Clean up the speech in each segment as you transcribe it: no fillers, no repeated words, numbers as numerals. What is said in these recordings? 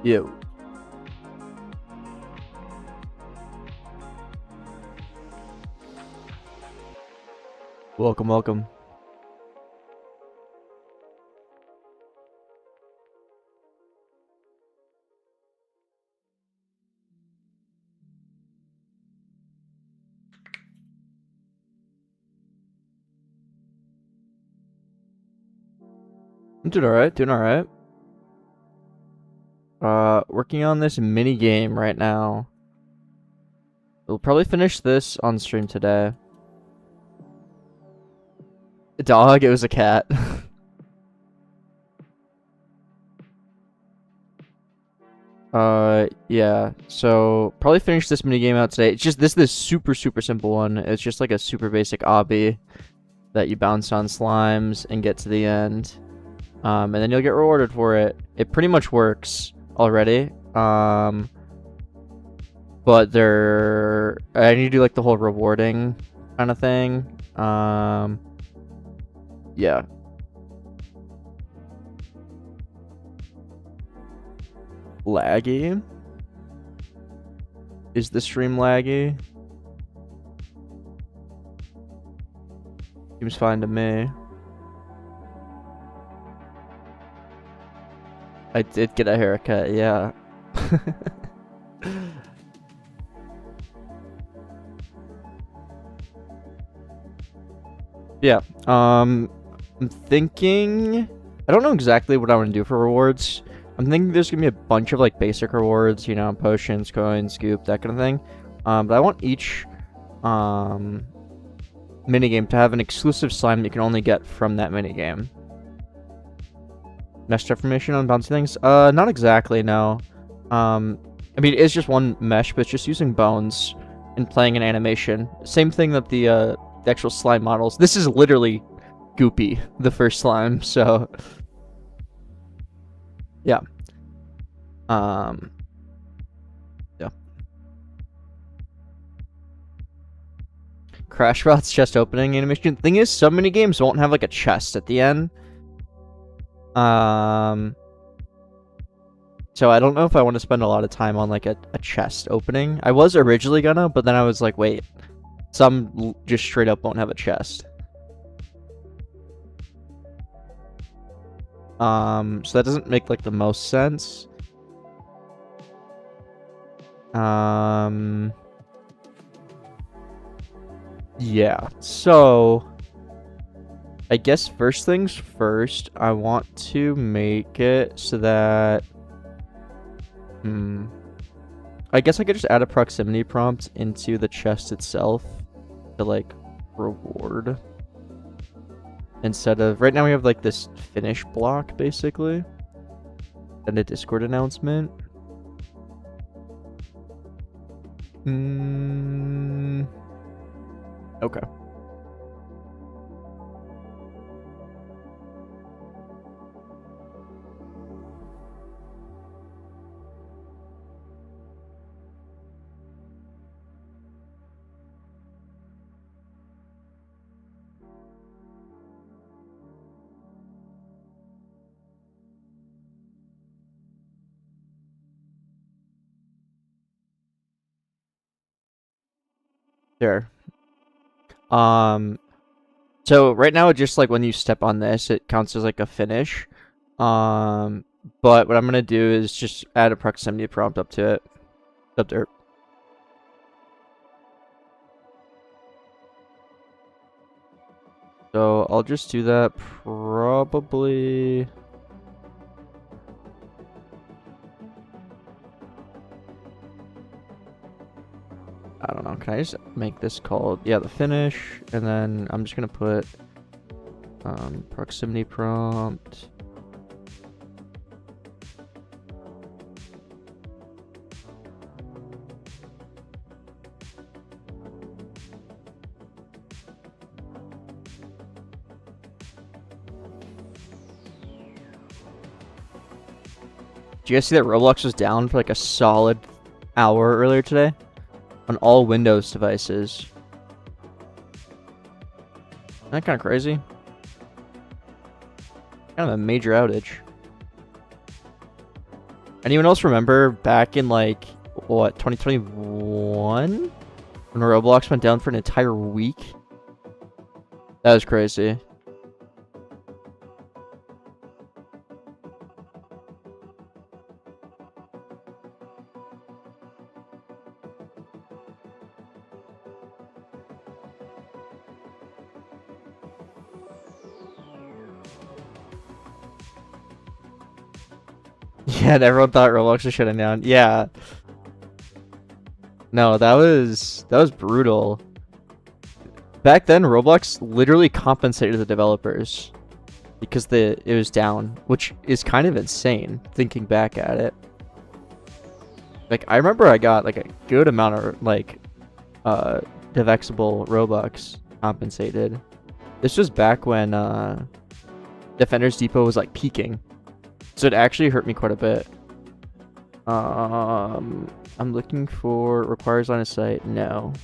Yo. Welcome, welcome. I'm doing alright, doing alright. Working on this mini game right now. We'll probably finish this on stream today. A dog, it was a cat. Yeah. So probably finish this mini game out today. It's just this super simple one. It's just like a super basic obby that you bounce on slimes and get to the end. And then you'll get rewarded for it. It pretty much works already. But I need to do like the whole rewarding kind of thing. Yeah. Laggy? Is the stream laggy? Seems fine to me. I did get a haircut, yeah. Yeah, I'm thinking... I don't know exactly what I want to do for rewards. I'm thinking there's gonna be a bunch of like basic rewards, you know, potions, coins, scoop, that kind of thing. But I want each minigame to have an exclusive slime you can only get from that minigame. Mesh deformation on bouncy things? Not exactly, no. I mean, it's just one mesh, but it's just using bones and playing an animation. Same thing that the actual slime models. This is literally Goopy, the first slime, so... Yeah. Yeah. Crashbot's chest opening animation. Thing is, so many games won't have like a chest at the end. So I don't know if I want to spend a lot of time on like a chest opening. I was originally gonna, but then I was like, wait, some just straight up won't have a chest. So that doesn't make like the most sense. Yeah, so I guess first things first, I want to make it so that I guess I could just add a proximity prompt into the chest itself to like reward. Instead of right now we have like this finish block basically. And a Discord announcement. Okay. There. So right now, just like when you step on this, it counts as like a finish. But what I'm gonna do is just add a proximity prompt up to it. Up there. So I'll just do that probably. I don't know. Can I just make this called, yeah, the finish, and then I'm just gonna put proximity prompt. Do you guys see that Roblox was down for like a solid hour earlier today? On all Windows devices. Isn't that kind of crazy? Kind of a major outage. Anyone else remember back in like what 2021 when Roblox went down for an entire week? That was crazy. Yeah, and everyone thought Roblox was shutting down. Yeah. No, that was brutal. Back then, Roblox literally compensated the developers because it was down, which is kind of insane thinking back at it. Like I remember I got like a good amount of like Devexable Robux compensated. This was back when Defenders Depot was like peaking. So it actually hurt me quite a bit. I'm looking for requires line of sight. No.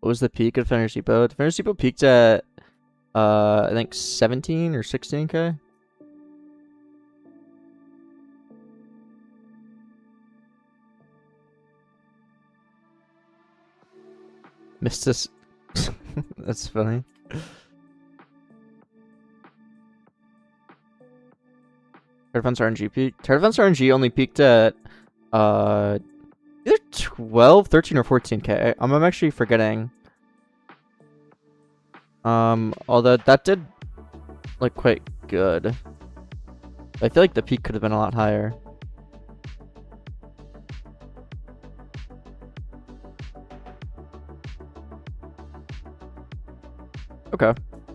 What was the peak of Defenders Depot? Defenders Depot peaked at I think 17 or 16k. Missed this. That's funny. Defense RNG peak. Defense RNG only peaked at either 12, 13, or 14k. I'm actually forgetting. Although that did look quite good. I feel like the peak could have been a lot higher. Okay.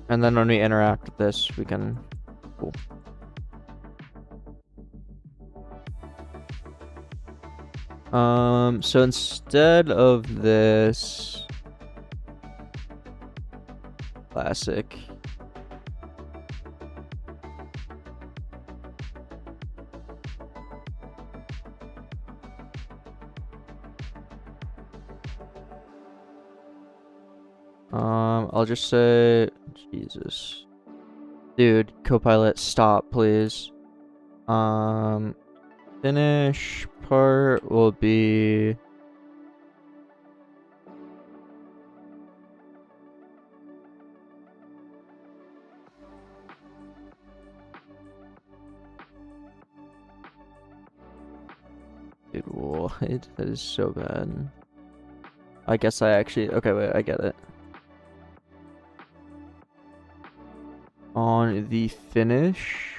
And then when we interact with this, we can... Cool. So instead of this... Classic... I'll just say, Jesus, dude, Copilot, stop, please. Finish part will be dude, what? That is so bad. I guess I actually, okay, wait, I get it. On the finish.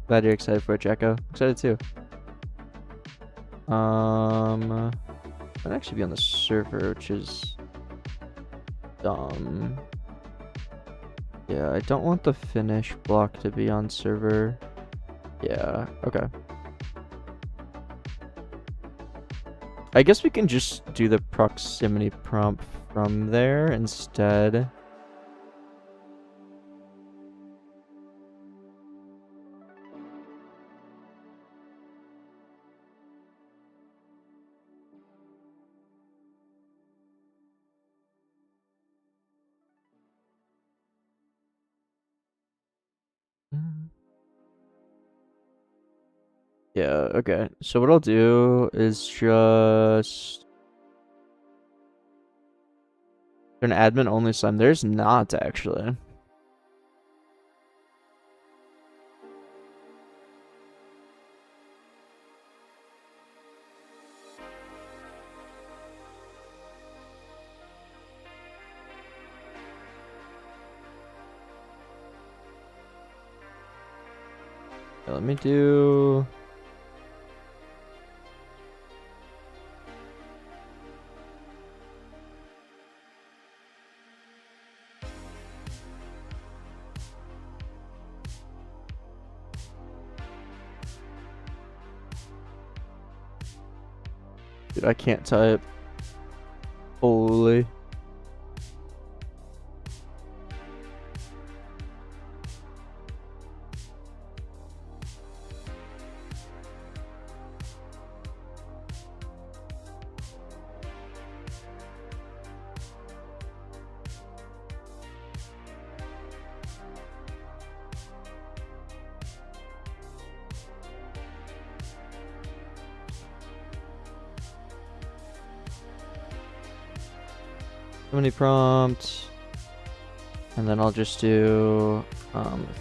Glad you're excited for it, Jacko. Excited too. Might actually be on the server, which is dumb. Yeah, I don't want the finish block to be on server. Yeah, okay. I guess we can just do the proximity prompt from there instead. Yeah, okay. So what I'll do is just an admin only slime. There's not actually. Okay, let me do... Dude, I can't type. Holy. Many prompts, and then I'll just do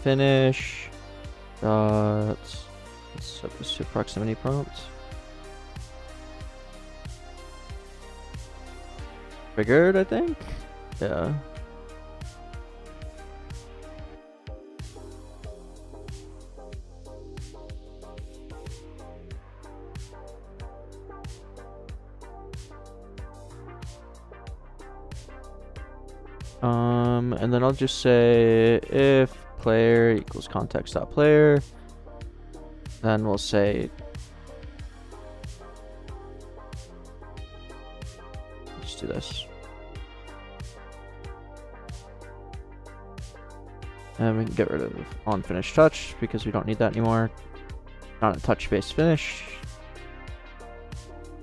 finish dot, let's set this to proximity prompt. Triggered, I think. Yeah. And then I'll just say if player equals context.player, then we'll say let's do this. And we can get rid of on finish touch because we don't need that anymore. Not a touch based finish.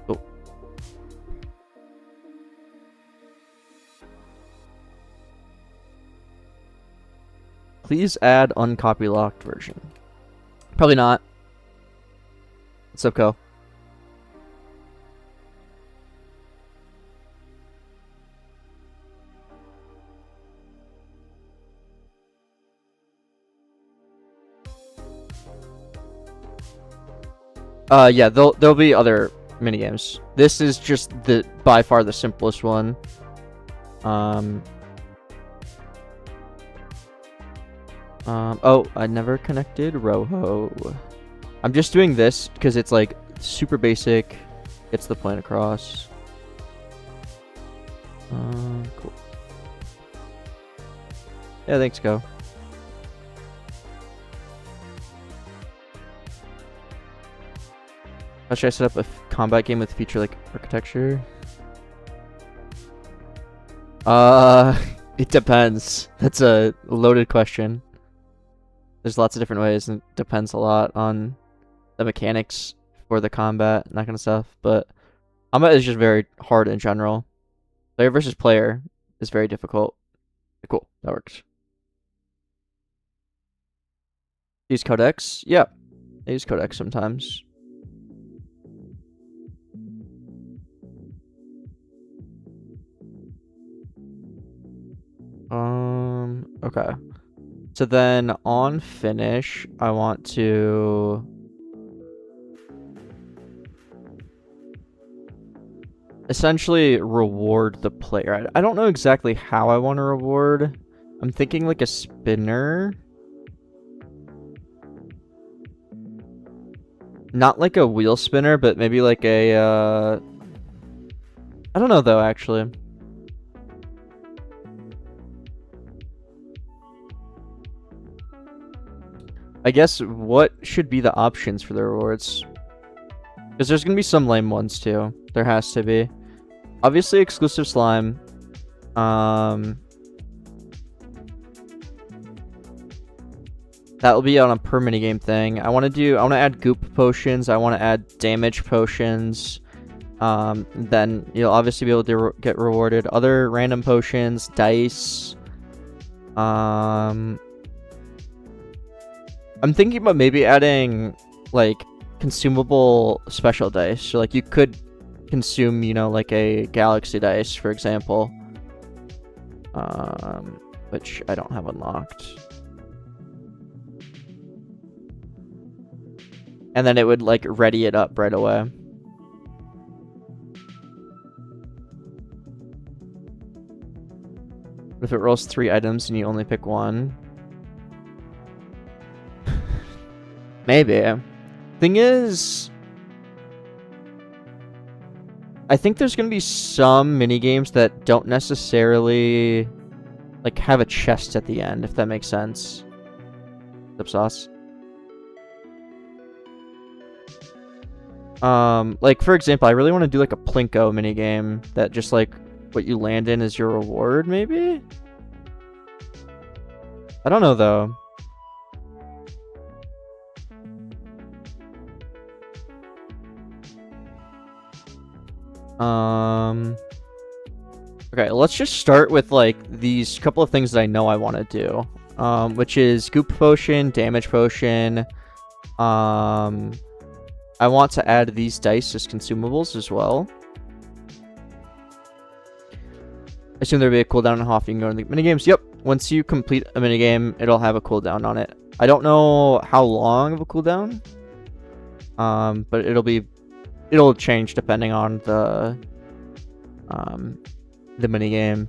Oh. Please add uncopy locked version. Probably not. What's up, Co? Yeah, there'll be other minigames. This is just by far the simplest one. Oh, I never connected Roho. I'm just doing this because it's like super basic, gets the point across. Cool. Yeah, thanks, Go. How should I set up a combat game with feature-like architecture? It depends. That's a loaded question. There's lots of different ways, and it depends a lot on the mechanics for the combat and that kind of stuff. But combat is just very hard in general. Player versus player is very difficult. Cool, that works. Use codecs? Yeah, I use codecs sometimes. Okay. So then on finish, I want to essentially reward the player. I don't know exactly how I want to reward. I'm thinking like a spinner. Not like a wheel spinner, but maybe like a I don't know though, actually. I guess what should be the options for the rewards? Because there's going to be some lame ones too. There has to be. Obviously exclusive slime. That will be on a per minigame thing. I want to add goop potions. I want to add damage potions. Then you'll obviously be able to get rewarded. Other random potions, dice. I'm thinking about maybe adding like consumable special dice. So like you could consume, you know, like a galaxy dice, for example. Which I don't have unlocked. And then it would like ready it up right away. If it rolls 3 items and you only pick 1. Maybe. Thing is, I think there's gonna be some minigames that don't necessarily like have a chest at the end, if that makes sense. Dip sauce. Like for example, I really want to do like a Plinko minigame that just like what you land in is your reward, maybe? I don't know though. Okay, let's just start with like these couple of things that I know I want to do. Which is goop potion, damage potion. I want to add these dice as consumables as well. I assume there'll be a cooldown on how often you can go in the minigames. Yep, once you complete a minigame, it'll have a cooldown on it. I don't know how long of a cooldown. But it'll change depending on the minigame.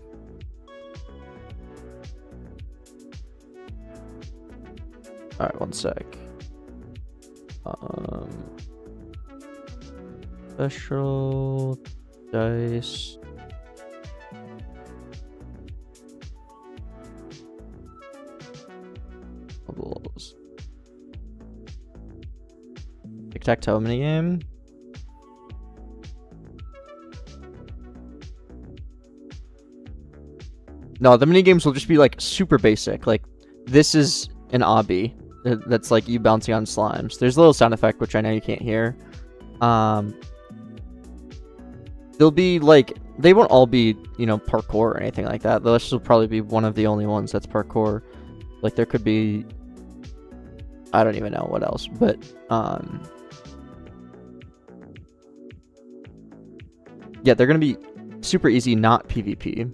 Alright, one sec. Special dice. Bubbles. Tic-tac-toe minigame. No, the minigames will just be like super basic. Like this is an obby that's like you bouncing on slimes. There's a little sound effect which I know you can't hear. They'll be like, they won't all be, you know, parkour or anything like that. This will probably be one of the only ones that's parkour. Like there could be, I don't even know what else, but yeah, they're gonna be super easy, not PvP.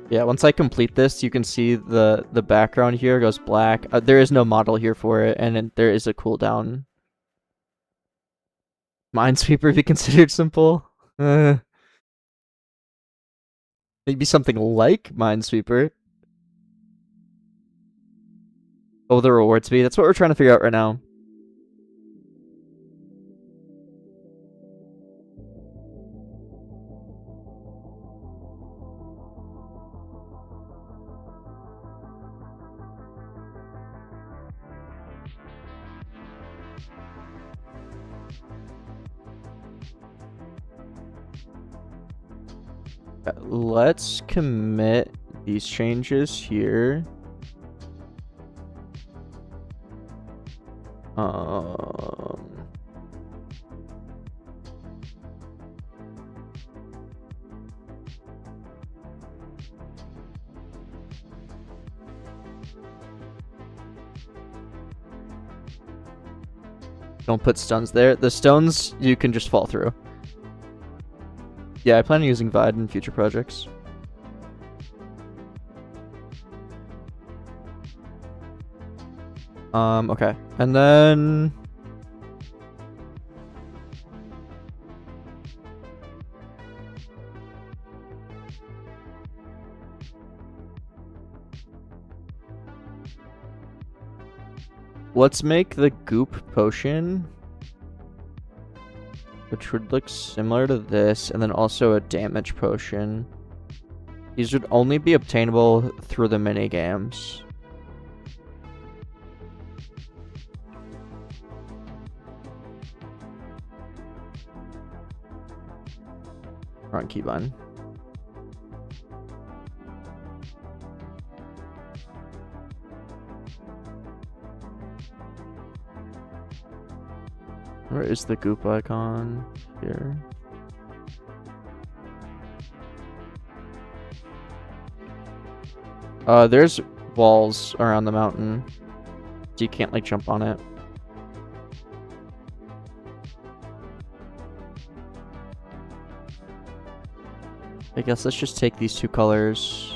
Yeah, once I complete this, you can see the background here goes black. There is no model here for it, and there is a cooldown. Minesweeper be considered simple? Maybe something like Minesweeper. Oh, the rewards be? That's what we're trying to figure out right now. Let's commit these changes here. Don't put stones there. The stones you can just fall through. Yeah, I plan on using Vide in future projects. Okay. And then let's make the goop potion, which would look similar to this, and then also a damage potion. These would only be obtainable through the minigames. Wrong keybind. Where is the goop icon? Here. There's walls around the mountain, so you can't like jump on it. I guess let's just take these two colors.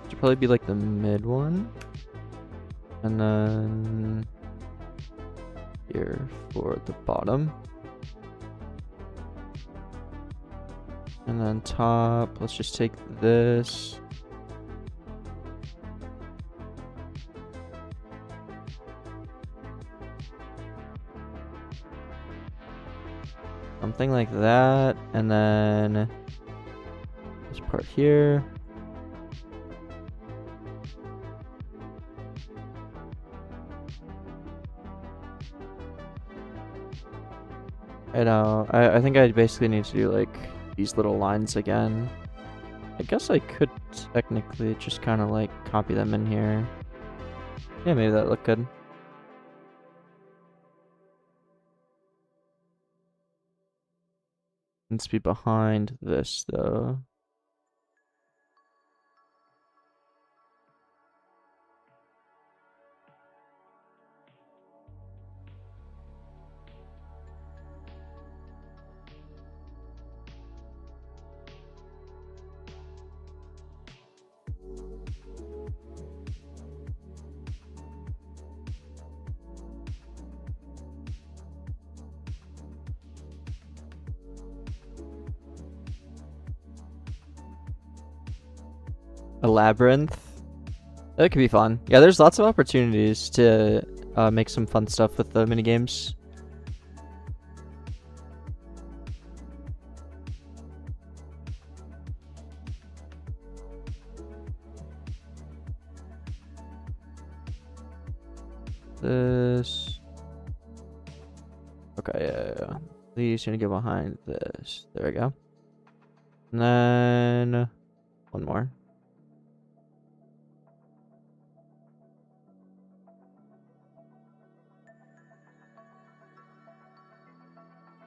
Should probably be like the mid one, and then here for the bottom, and then top. Let's just take this. Something like that, and then this part here. I know. I think I basically need to do like these little lines again. I guess I could technically just kind of like copy them in here. Yeah, maybe that looked good. Needs to be behind this though. A labyrinth. That could be fun. Yeah, there's lots of opportunities to make some fun stuff with the minigames. This. Okay, yeah. These gonna go behind this. There we go. And then one more.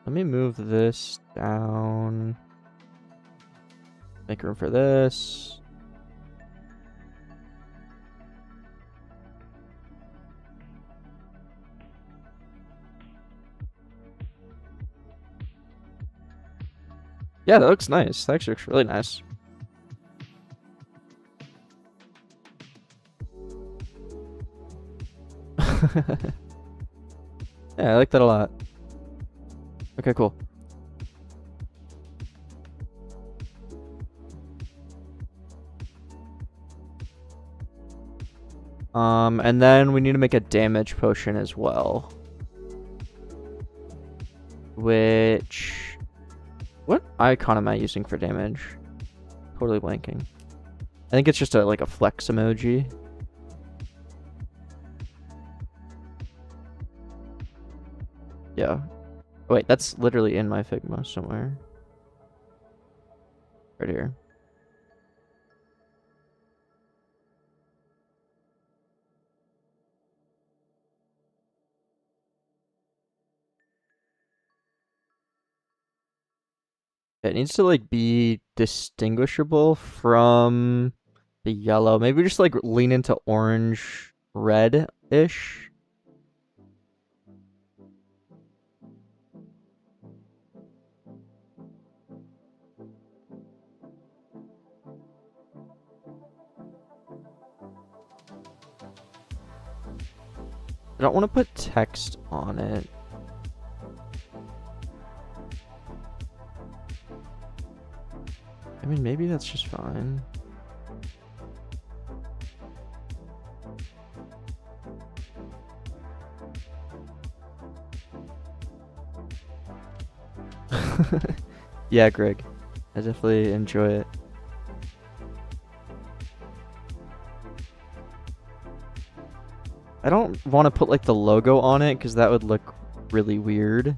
Let me move this down. Make room for this. Yeah, that looks nice. That actually looks really nice. Yeah, I like that a lot. Okay, cool. And then we need to make a damage potion as well. Which... What icon am I using for damage? Totally blanking. I think it's just like a flex emoji. Yeah. Wait, that's literally in my Figma somewhere. Right here. It needs to like be distinguishable from the yellow. Maybe just like lean into orange red-ish. I don't want to put text on it. I mean, maybe that's just fine. Yeah, Greg. I definitely enjoy it. I don't want to put like the logo on it because that would look really weird.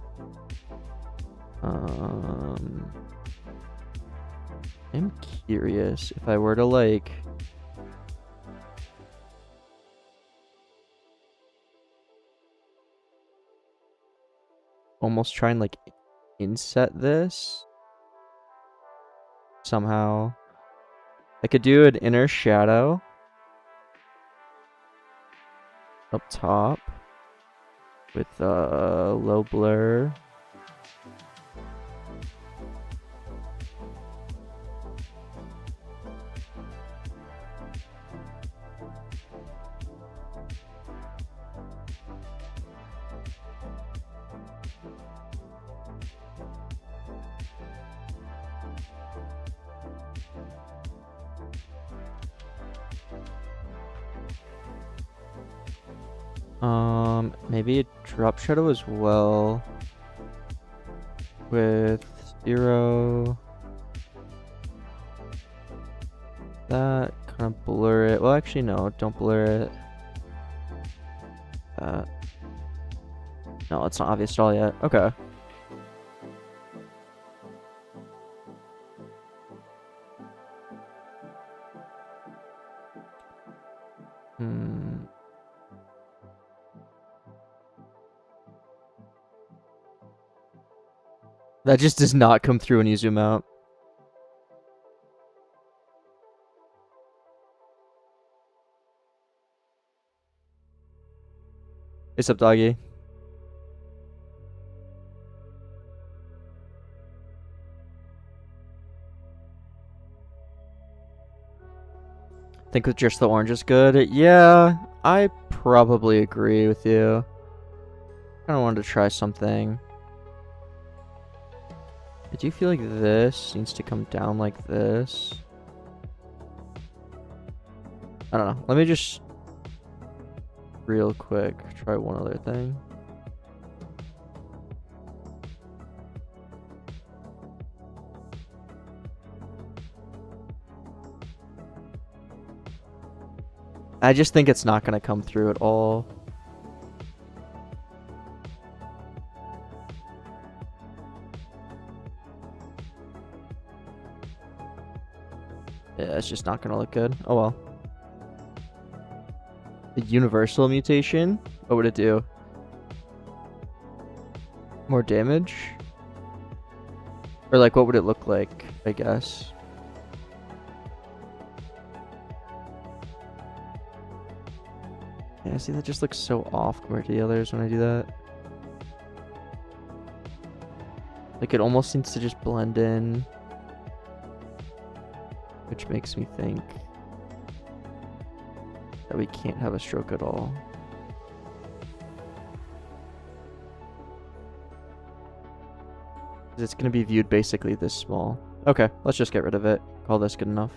I'm curious if I were to like almost try and like inset this somehow. I could do an inner shadow up top with low blur. Maybe a drop shadow as well. with 0. That, kind of blur it. Well, actually, no, don't blur it. No, it's not obvious at all yet. Okay. That just does not come through when you zoom out. What's up, doggy? Think with just the orange is good? Yeah, I probably agree with you. Kind of wanted to try something. I do feel like this needs to come down like this. I don't know. Let me just real quick try one other thing. I just think it's not going to come through at all. Yeah, it's just not going to look good. Oh well. The universal mutation? What would it do? More damage? Or like, what would it look like, I guess? Yeah, see, that just looks so off compared to the others when I do that. Like, it almost seems to just blend in. Which makes me think that we can't have a stroke at all. It's going to be viewed basically this small. Okay, let's just get rid of it. Call this good enough.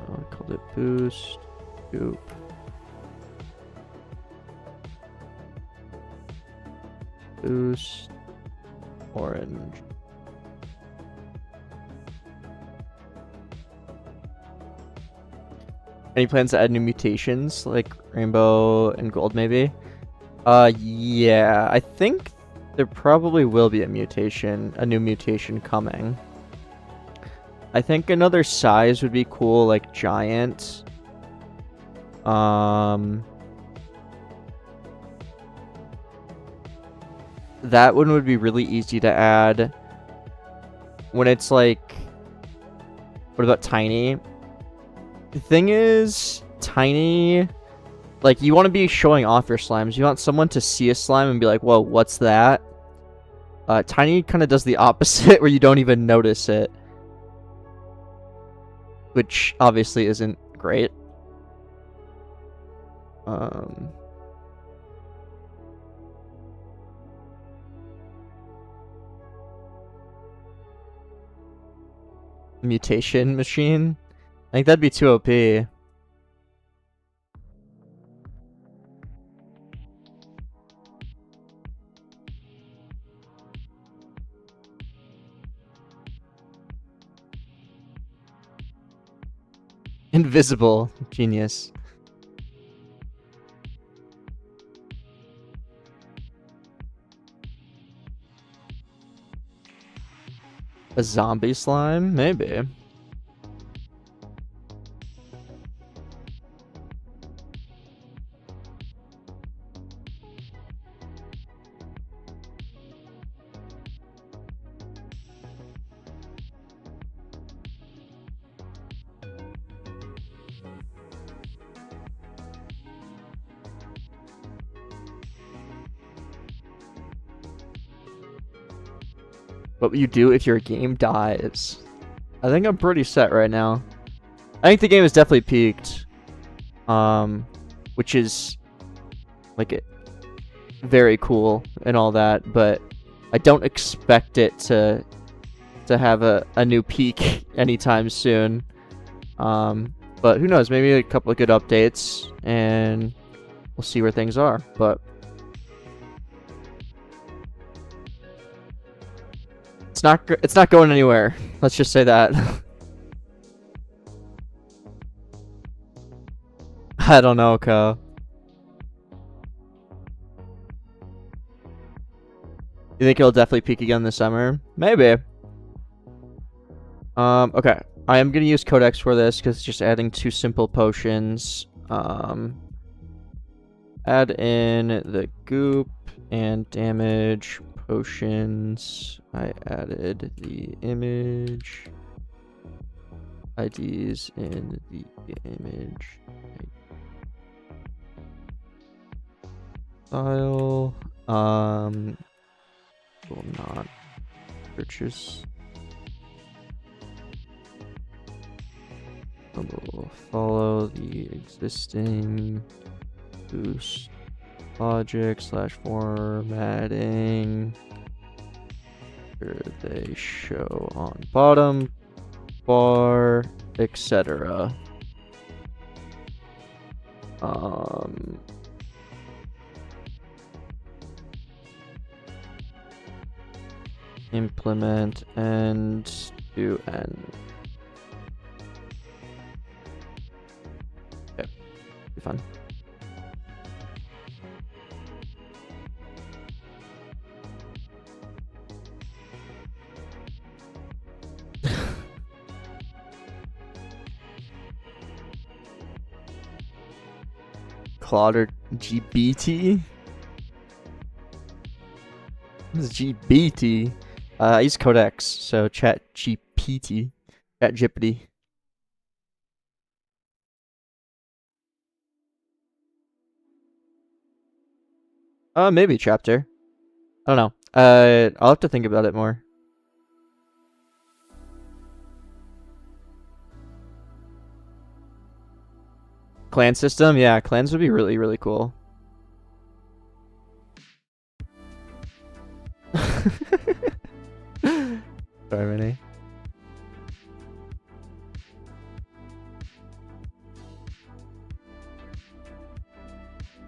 I called it boost, scoop. Boost, orange. Any plans to add new mutations like rainbow and gold maybe? Yeah, I think there probably will be a new mutation coming. I think another size would be cool, like giant. That one would be really easy to add. When it's like, what about tiny? The thing is, tiny, like, you want to be showing off your slimes. You want someone to see a slime and be like, whoa, what's that? Tiny kind of does the opposite, where you don't even notice it. Which, obviously, isn't great. Mutation machine? I think that'd be too OP. Invisible. Genius. A zombie slime? Maybe. What will you do if your game dies? I think I'm pretty set right now. I think the game is definitely peaked. Which is like very cool and all that, but I don't expect it to to have a new peak anytime soon. But who knows? Maybe a couple of good updates, and we'll see where things are. But it's not going anywhere. Let's just say that. I don't know, Ko. You think it'll definitely peak again this summer? Maybe. Okay. I am gonna use Codex for this because it's just adding 2 simple potions. Add in the goop and damage potions. I added the image IDs in the image style. Will not purchase. I will follow the existing boost logic / formatting. Here they show on bottom bar, etc. Implement and do end. Okay, be fun. Claude or GBT? What is GBT? I use Codex, so chat GPT. Chat Jippity. Maybe chapter. I don't know. I'll have to think about it more. Clan system? Yeah, clans would be really, really cool. Sorry, Minnie.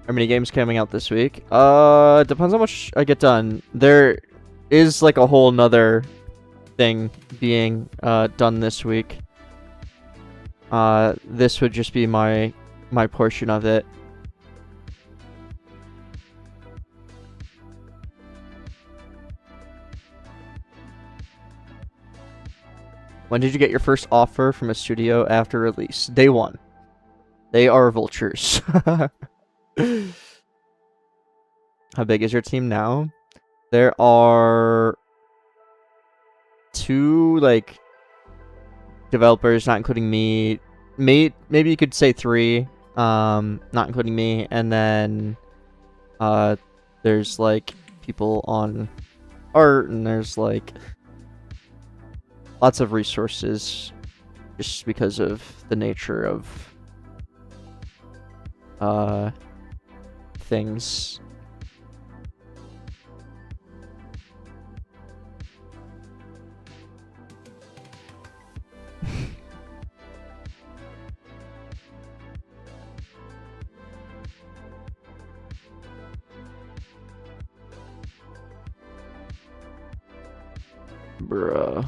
Are Minigames coming out this week? Depends how much I get done. There is like a whole nother thing being done this week. This would just be my portion of it. When did you get your first offer from a studio after release? Day 1. They are vultures. How big is your team now? There are 2 like developers, not including me. Maybe you could say 3, not including me, and then there's like people on art, and there's like lots of resources just because of the nature of things. Bruh.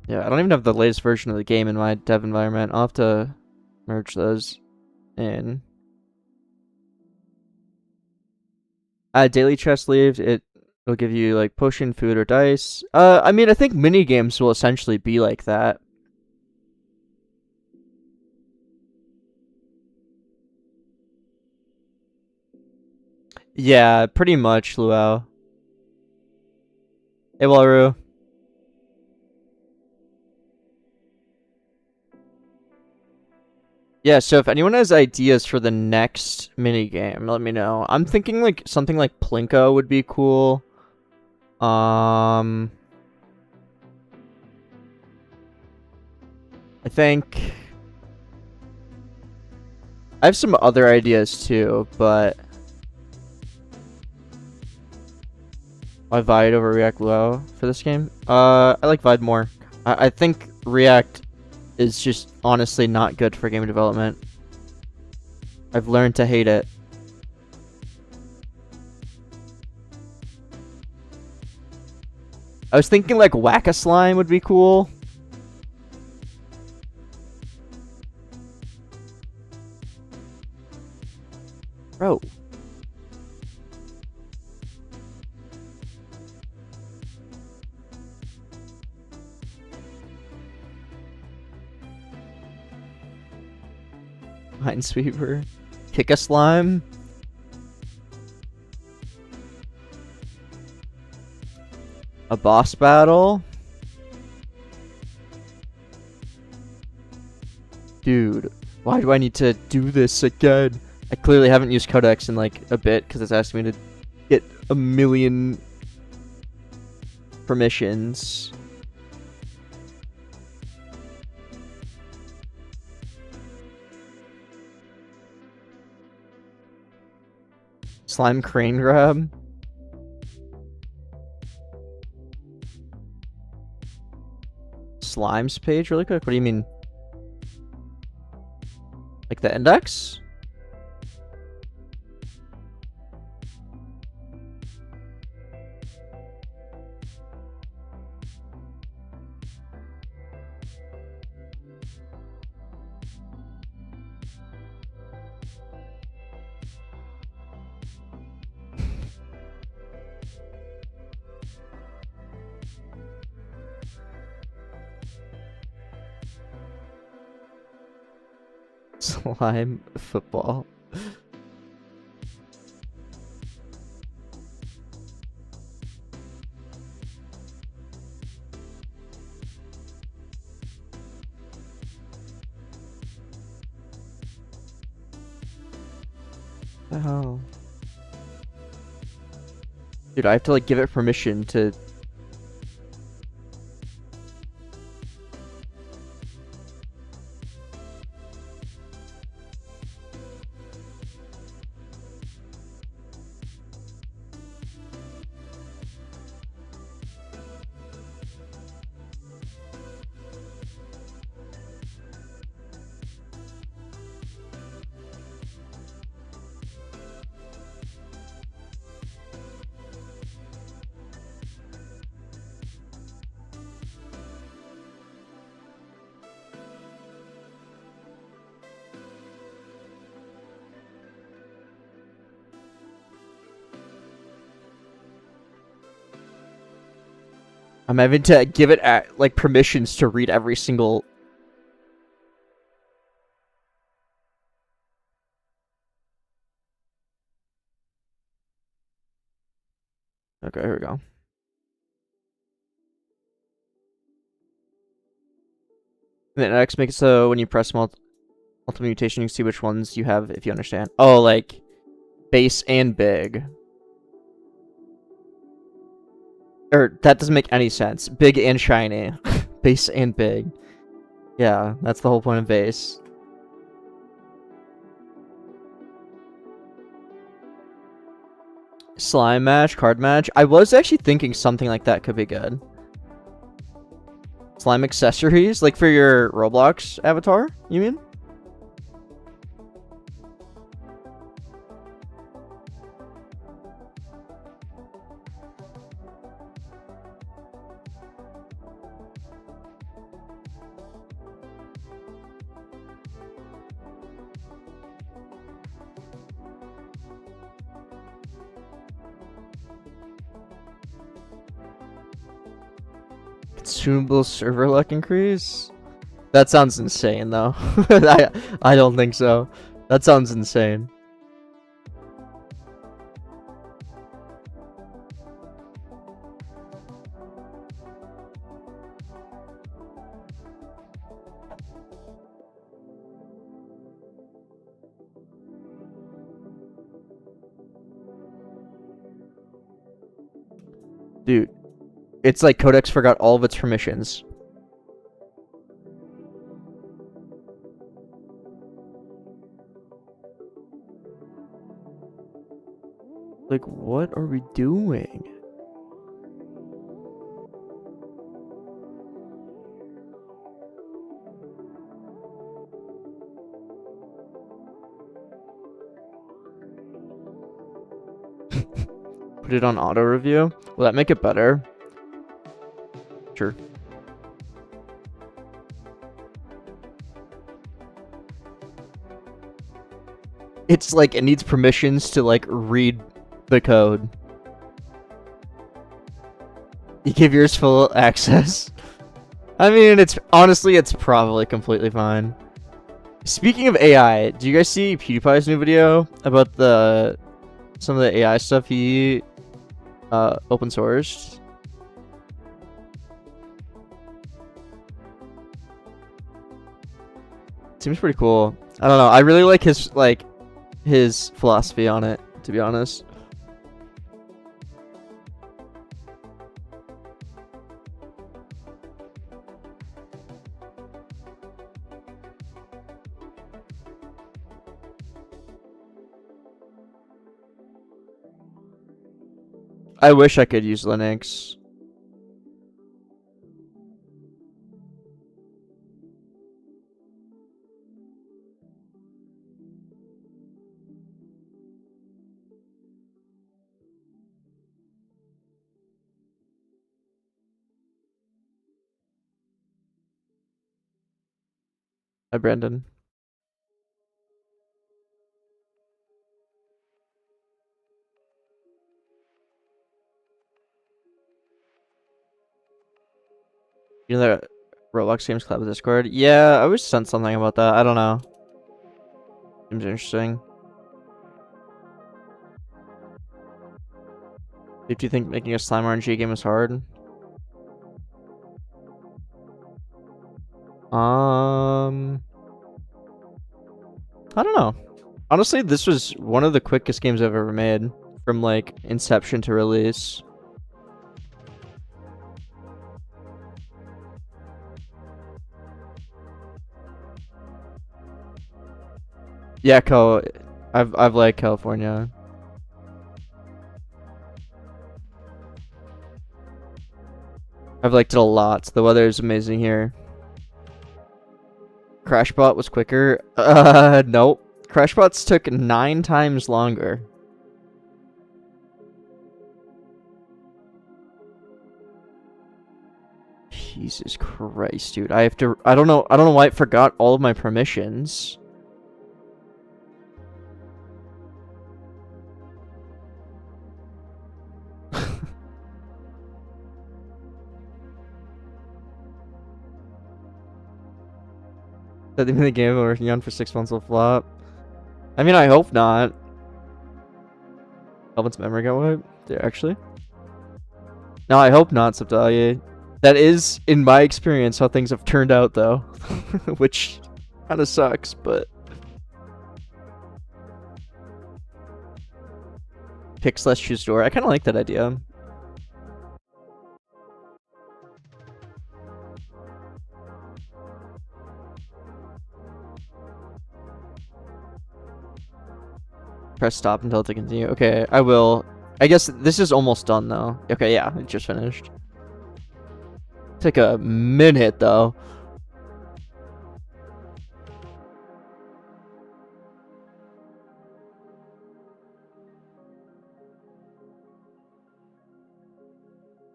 Yeah, I don't even have the latest version of the game in my dev environment. I'll have to merge those in. Daily chest leave, it'll give you like potion, food, or dice. I mean, I think mini games will essentially be like that. Yeah, pretty much, Luau. Hey, Walru. Yeah, so if anyone has ideas for the next minigame, let me know. I'm thinking like something like Plinko would be cool. I think I have some other ideas too, but I Vide over React Lua for this game. I like Vide more. I think React is just honestly not good for game development. I've learned to hate it. I was thinking like Whack-A-Slime would be cool. Bro. Minesweeper. Kick-A-Slime. A boss battle. Dude, why do I need to do this again? I clearly haven't used Codex in like a bit because it's asking me to get a million permissions. Slime crane grab. Slimes page really quick? What do you mean? Like the index? Slime football. The hell? Dude, I have to like give it permission to. I'm having to give it like permissions to read every single. Okay, here we go. And then X makes it so when you press multiple mutation, you can see which ones you have if you understand. Oh, like base and big. Or that doesn't make any sense. Big and shiny. Base and big. Yeah, that's the whole point of base. Slime match, card match. I was actually thinking something like that could be good. Slime accessories, like for your Roblox avatar, you mean? Consumable server luck increase? That sounds insane, though. I don't think so. That sounds insane. Dude. It's like Codex forgot all of its permissions. Like, what are we doing? Put it on auto review. Will that make it better? Sure. It's like it needs permissions to like read the code. You give yours full access. I mean, it's honestly, it's probably completely fine. Speaking of AI, do you guys see PewDiePie's new video about some of the AI stuff he open sourced? Seems pretty cool. I don't know. I really like his philosophy on it, to be honest. I wish I could use Linux. Hi, Brandon. You know that Roblox Games Club Discord? Yeah, I was sent something about that. I don't know. Seems interesting. Do you think making a slime RNG game is hard? I don't know. Honestly, this was one of the quickest games I've ever made, from like inception to release. Yeah, I've liked California. I've liked it a lot. The weather is amazing here. Crashbot was quicker. Nope. Crashbots took 9 times longer. Jesus Christ, dude. I don't know why it forgot all of my permissions. That even the game I'm working on for 6 months will flop. I mean, I hope not. Elvin's memory got wiped? Yeah, actually. No, I hope not, Subtalia. That is, in my experience, how things have turned out, though. Which kind of sucks, but... Pick/choose door. I kind of like that idea. Press stop until to continue. Okay, I will. I guess this is almost done, though. Okay, yeah, it just finished. Take a minute, though.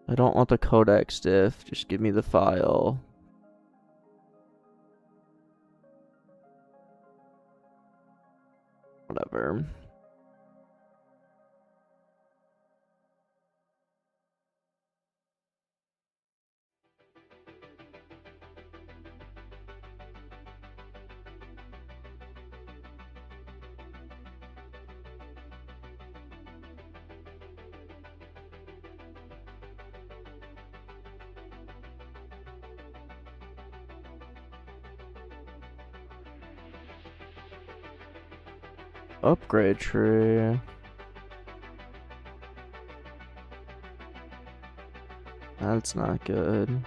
I don't want the codex diff. Just give me the file. Whatever. Upgrade tree. That's not good.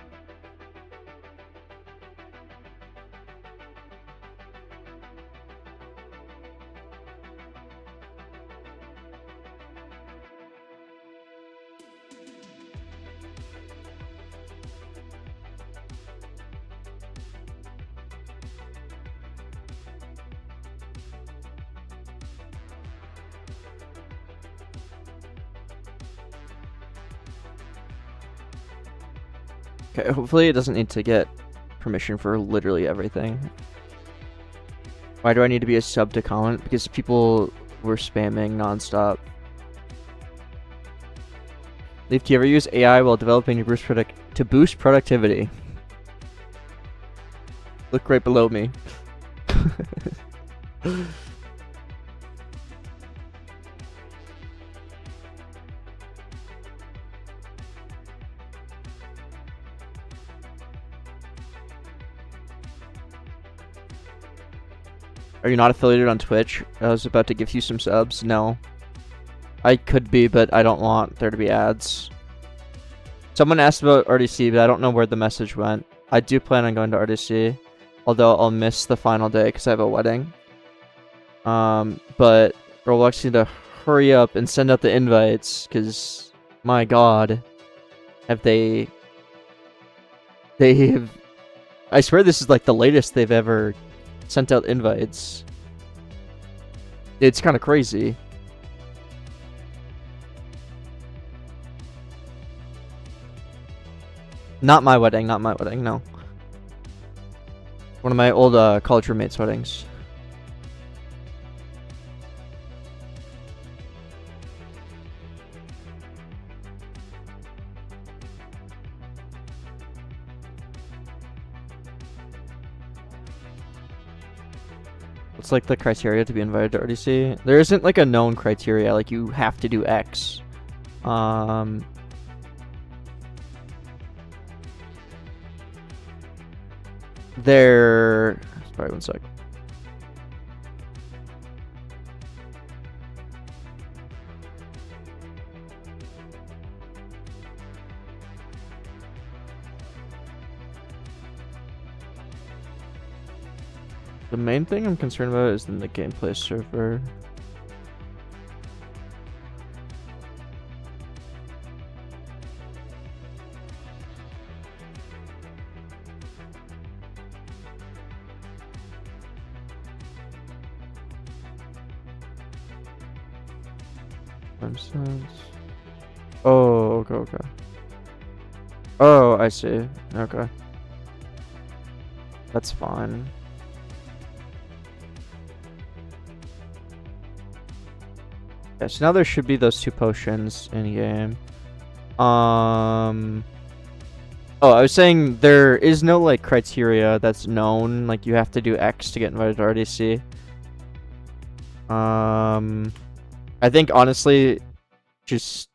Okay, hopefully it doesn't need to get permission for literally everything. Why do I need to be a sub to comment? Because people were spamming nonstop. Leaf, do you ever use AI while developing to boost productivity? Look right below me. Are you not affiliated on Twitch? I was about to give you some subs. No. I could be, but I don't want there to be ads. Someone asked about RDC, but I don't know where the message went. I do plan on going to RDC, although I'll miss the final day because I have a wedding. But Roblox need to hurry up and send out the invites, because, my god, have they have... I swear this is like the latest they've ever sent out invites. It's kind of crazy. Not my wedding, no. One of my old college roommates' weddings. What's like the criteria to be invited to RDC? There isn't like a known criteria, like you have to do X. Sorry, one sec. The main thing I'm concerned about is in the gameplay server. Oh, okay. Oh, I see. Okay. That's fine. Yeah, so now there should be those 2 potions in game. Oh, I was saying there is no like criteria that's known. Like you have to do X to get invited to RDC. I think honestly, just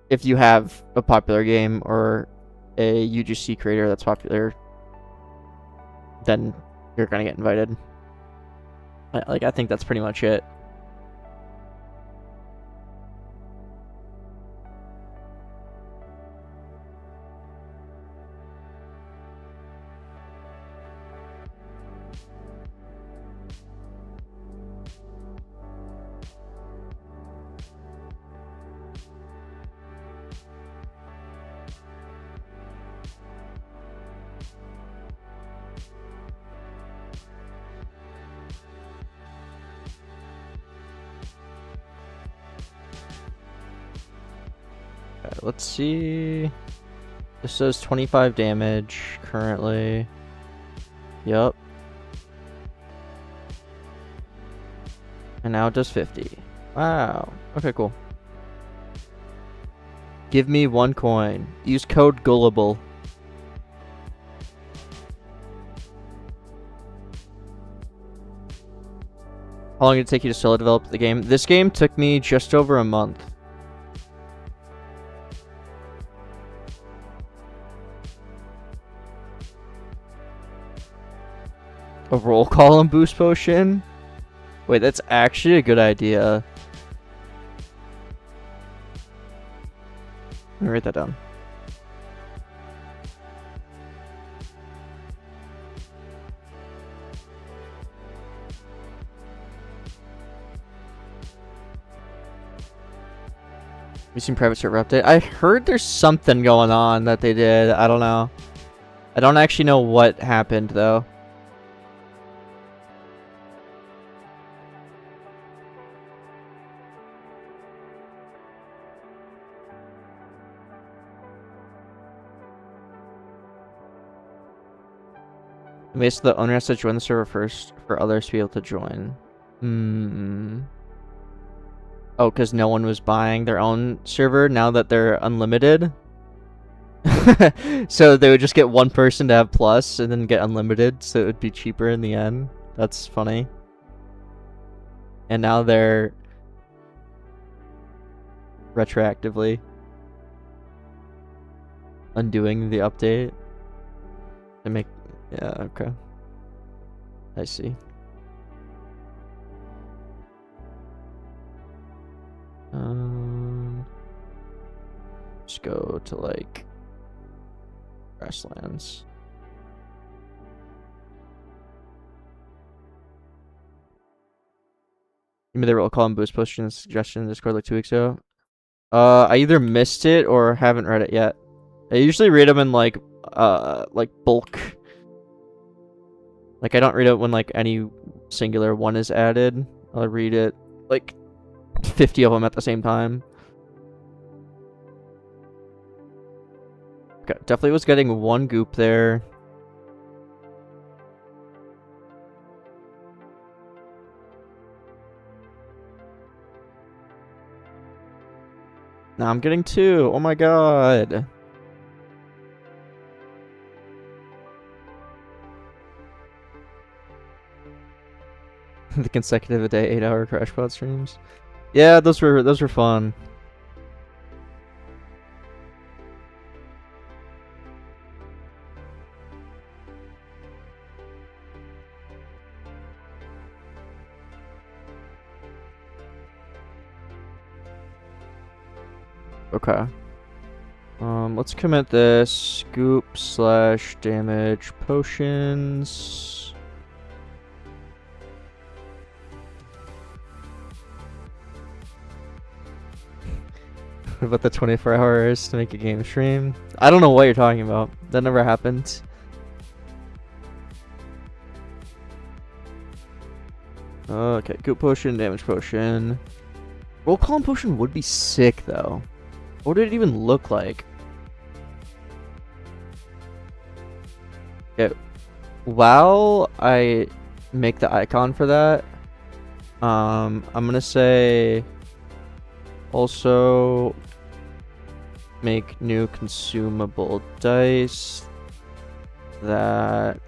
if you have a popular game or a UGC creator that's popular, then you're gonna get invited. I think that's pretty much it. Let's see. This says 25 damage currently. Yup. And now it does 50. Wow. Okay, cool. Give me 1 coin. Use code Gullible. How long did it take you to solo develop the game? This game took me just over a month. A roll call and boost potion? Wait, that's actually a good idea. Let me write that down. We seen private server update. I heard there's something going on that they did. I don't know. I don't actually know what happened though. Basically, the owner has to join the server first for others to be able to join. Oh, because no one was buying their own server now that they're unlimited. So they would just get one person to have plus and then get unlimited, so it would be cheaper in the end. That's funny. And now they're retroactively undoing the update to make... Yeah, okay. I see. Just go to like grasslands. You made the roll call and boost posting suggestion in Discord like 2 weeks ago. I either missed it or haven't read it yet. I usually read them in like bulk. Like I don't read it when like any singular one is added. I'll read it like 50 of them at the same time. Okay, definitely was getting one goop there. Now I'm getting 2. Oh my god. The consecutive a day 8-hour crash pod streams. Yeah, those were fun. Okay. Let's commit this. Scoop / damage potions. What about the 24 hours to make a game stream? I don't know what you're talking about. That never happened. Okay, goop potion, damage potion. Roll call and potion would be sick though. What did it even look like? Okay, while I make the icon for that, I'm gonna say also make new consumable dice that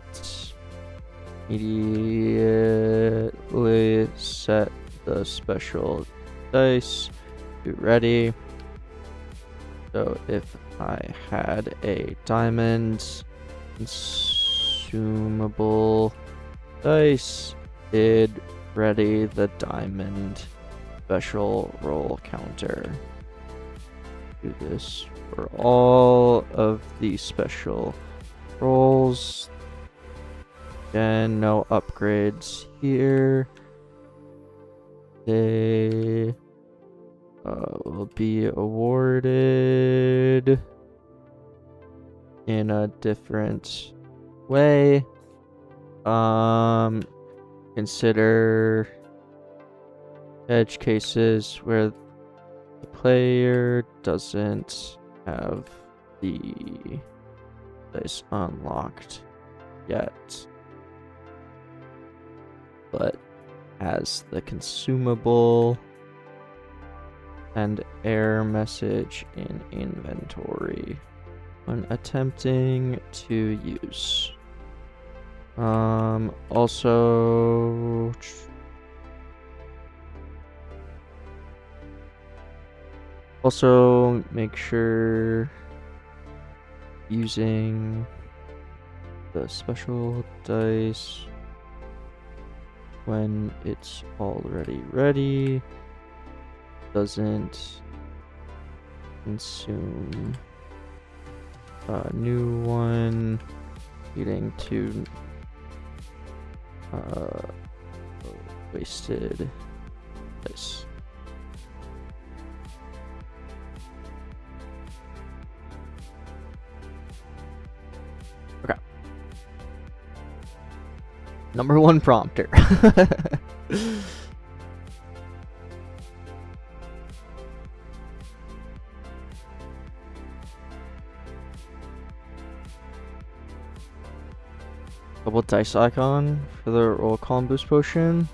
immediately set the special dice to ready. So if I had a diamond consumable dice, did ready the diamond special roll counter. Do this for all of the special rolls. Again, no upgrades here. They will be awarded in a different way. Consider edge cases where the player doesn't have the dice unlocked yet, but has the consumable and error message in inventory when attempting to use. Also make sure using the special dice when it's already ready doesn't consume a new one, leading to wasted dice. Okay. Number 1 prompter. Double dice icon for the roll column boost potion.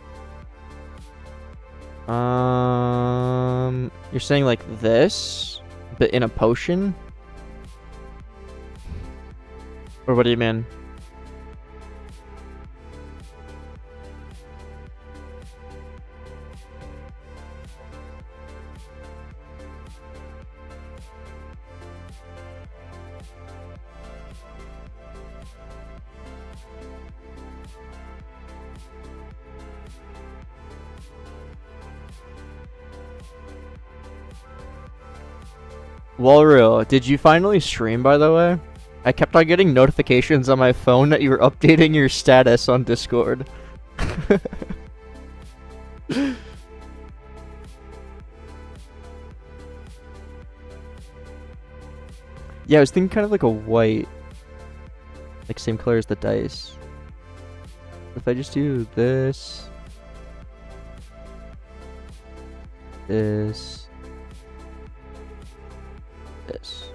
You're saying like this, but in a potion? Or what do you mean? Walreal, did you finally stream, by the way? I kept on getting notifications on my phone that you were updating your status on Discord. Yeah, I was thinking kind of like a white. Like same color as the dice. If I just do this. This. This.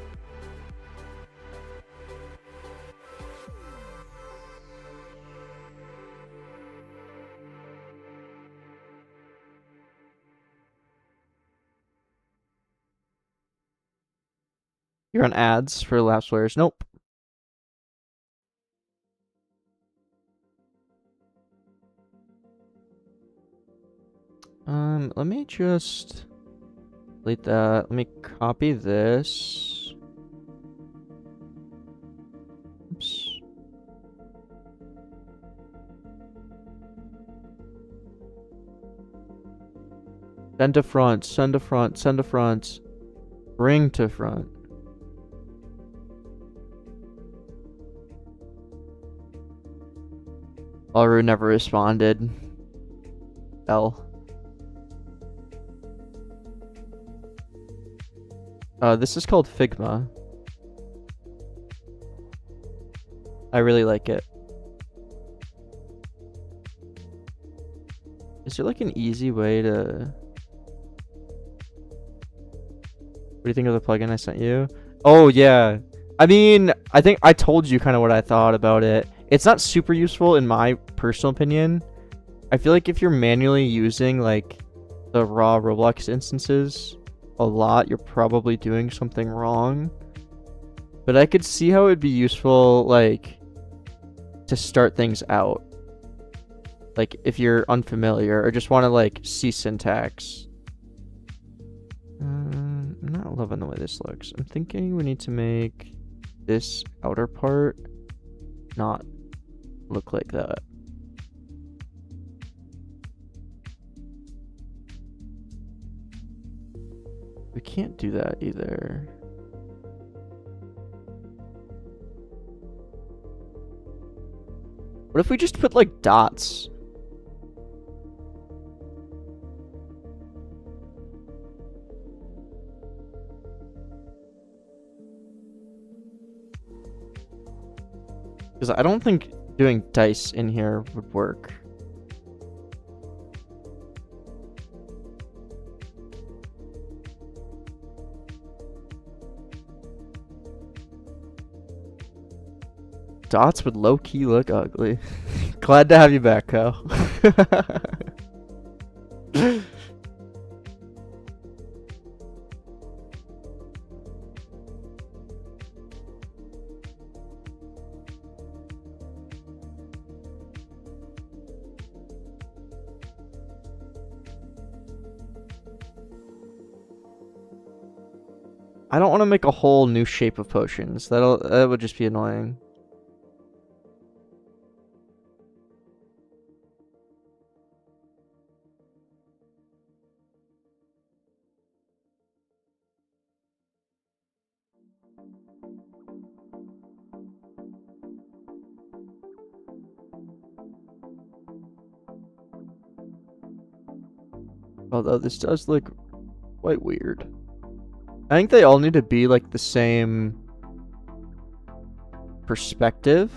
You're on ads for lapse players. Nope. Let me just delete that. Let me copy this. Oops. Send to front, send to front, send to front. Bring to front. Alru never responded. L. This is called Figma. I really like it. Is there like an easy way to... What do you think of the plugin I sent you? Oh yeah. I mean, I think I told you kind of what I thought about it. It's not super useful in my personal opinion. I feel like if you're manually using like the raw Roblox instances a lot, you're probably doing something wrong. But I could see how it would be useful like to start things out. Like if you're unfamiliar or just want to like see syntax. I'm not loving the way this looks. I'm thinking we need to make this outer part not look like that. We can't do that either. What if we just put like dots? Because I don't think doing dice in here would work. Dots would low-key look ugly. Glad to have you back, Kyle. I don't want to make a whole new shape of potions. That would just be annoying. Although this does look quite weird. I think they all need to be like the same perspective.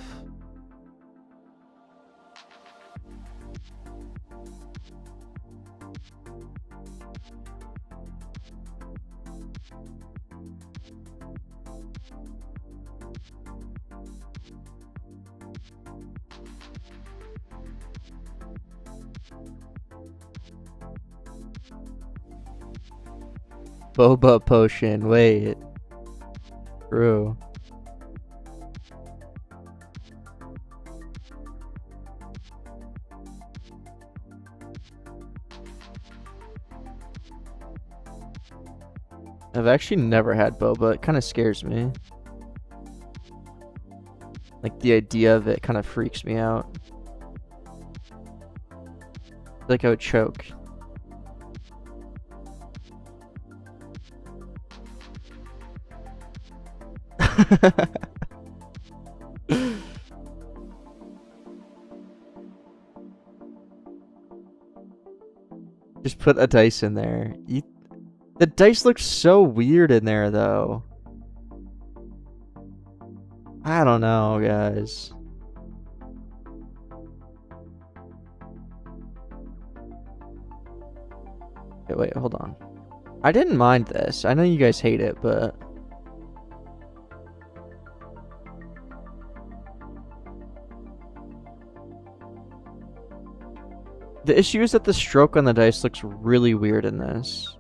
Boba potion. Wait. True. I've actually never had boba. It kind of scares me. Like the idea of it kind of freaks me out. Like I would choke. Just put a dice in there. The dice looks so weird in there, though. I don't know, guys. Okay, wait, hold on. I didn't mind this. I know you guys hate it, but... The issue is that the stroke on the dice looks really weird in this.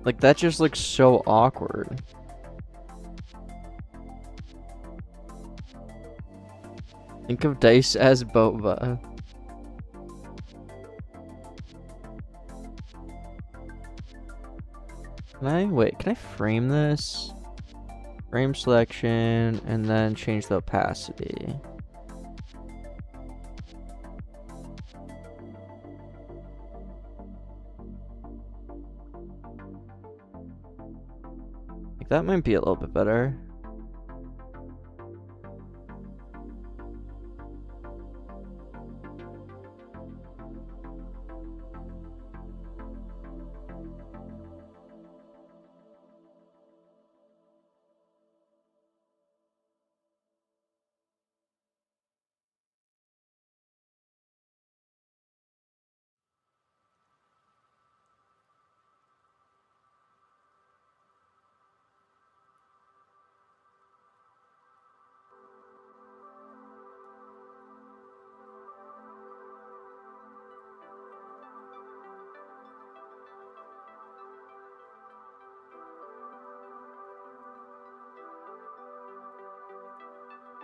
Like, that just looks so awkward. Think of dice as boba. Can I frame this? Frame selection, and then change the opacity. That might be a little bit better.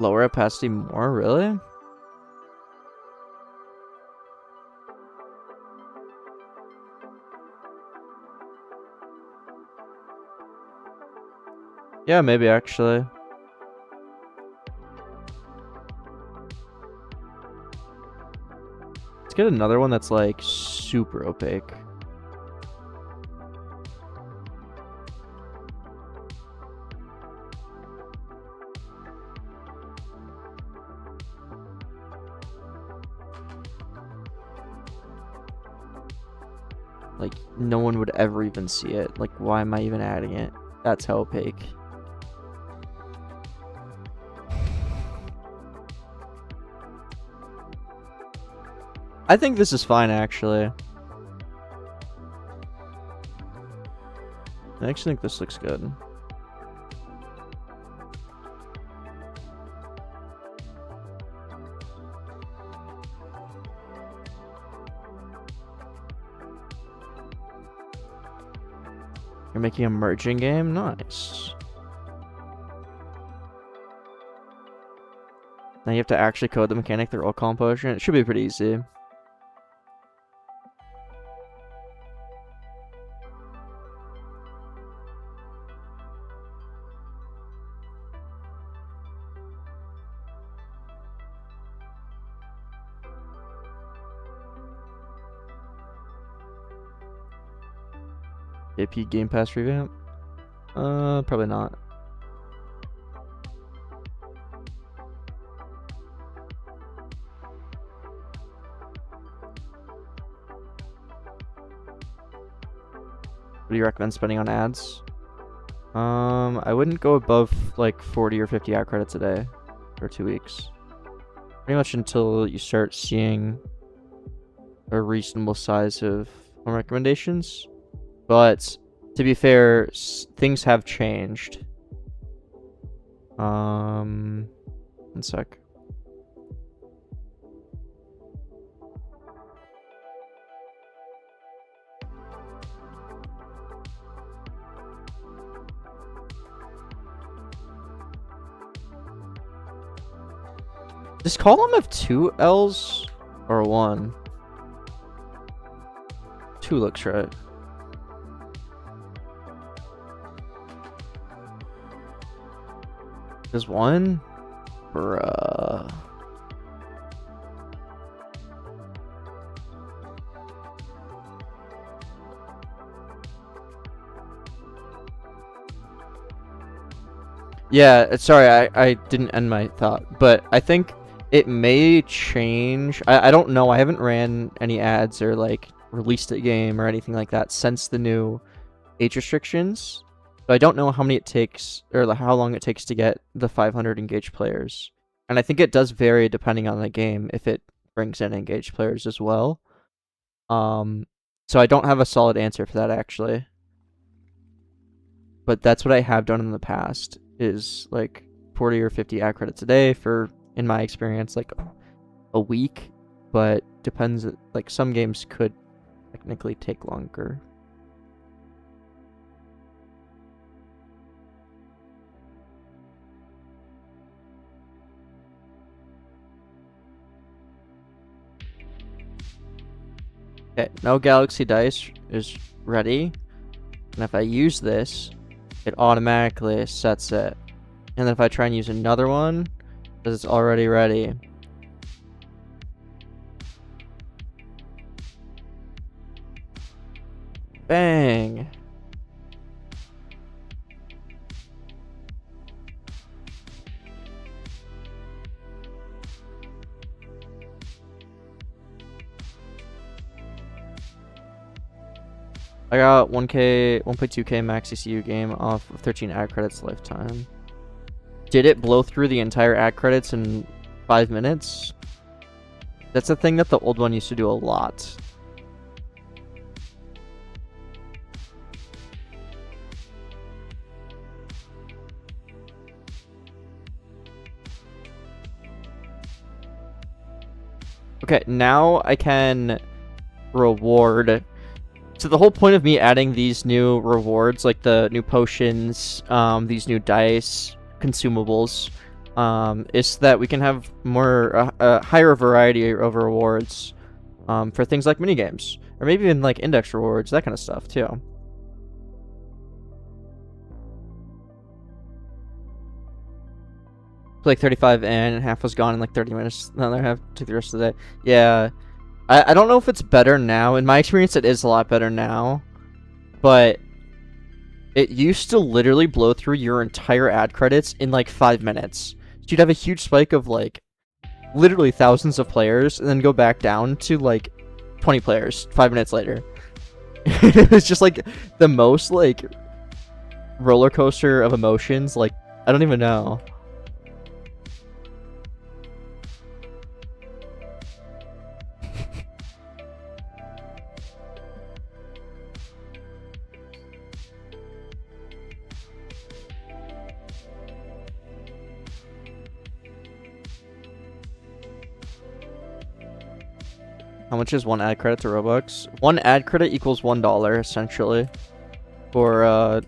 Lower opacity more, really? Yeah, maybe actually. Let's get another one that's like super opaque. Like, no one would ever even see it. Like, why am I even adding it? That's how opaque. I think this is fine, actually. I actually think this looks good. You're making a merging game? Nice. Now you have to actually code the mechanic through roll call potion. It should be pretty easy. AP Game Pass revamp? Probably not. What do you recommend spending on ads? I wouldn't go above like 40 or 50 ad credits a day for 2 weeks. Pretty much until you start seeing a reasonable size of home recommendations. But to be fair, things have changed. One sec. Does column have 2 L's or 1? 2 looks right. There's 1? Bruh. Yeah, sorry, I didn't end my thought, but I think it may change. I don't know. I haven't ran any ads or like released a game or anything like that since the new age restrictions. So I don't know how many it takes or how long it takes to get the 500 engaged players. And I think it does vary depending on the game if it brings in engaged players as well. So I don't have a solid answer for that actually. But that's what I have done in the past is like 40 or 50 ad credits a day for, in my experience, like a week, but depends. Like some games could technically take longer. Okay, no Galaxy Dice is ready. And if I use this, it automatically sets it. And then if I try and use another one, it's already ready. Bang! I got 1.2k max ECU game off of 13 ad credits lifetime. Did it blow through the entire ad credits in 5 minutes? That's a thing that the old one used to do a lot. Okay, now I can reward. So the whole point of me adding these new rewards, like the new potions, these new dice, consumables, is that we can have more, a higher variety of rewards for things like minigames, or maybe even like index rewards, that kind of stuff too. Like 35 and half was gone in like 30 minutes. Another half took the rest of the day. Yeah. I don't know if it's better now. In my experience, it is a lot better now. But it used to literally blow through your entire ad credits in like 5 minutes. So you'd have a huge spike of like literally thousands of players and then go back down to like 20 players 5 minutes later. It was just like the most like roller coaster of emotions. Like, I don't even know. How much is 1 ad credit to Robux? 1 ad credit equals $1 essentially for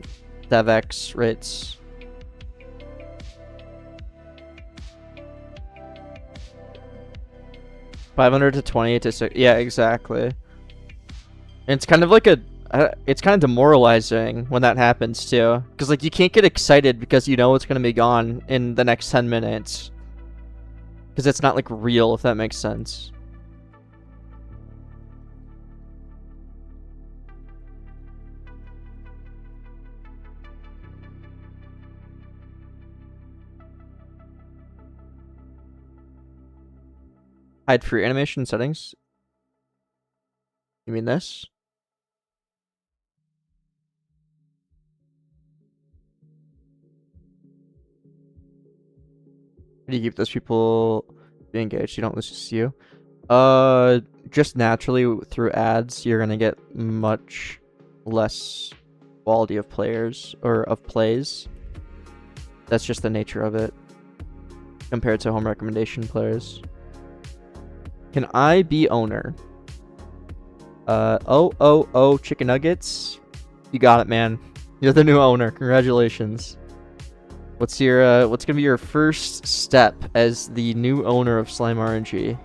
DevX rates. $500 to 20 to 6. Yeah, exactly. And it's kind of like it's kind of demoralizing when that happens too, because like you can't get excited because you know it's gonna be gone in the next 10 minutes, because it's not like real, if that makes sense. Hide free animation settings. You mean this? do you keep those people be engaged? You don't lose to you. Just naturally through ads, you're gonna get much less quality of players or of plays. That's just the nature of it compared to home recommendation players. Can I be owner? Oh, chicken nuggets. You got it, man. You're the new owner. Congratulations. What's gonna be your first step as the new owner of Slime RNG?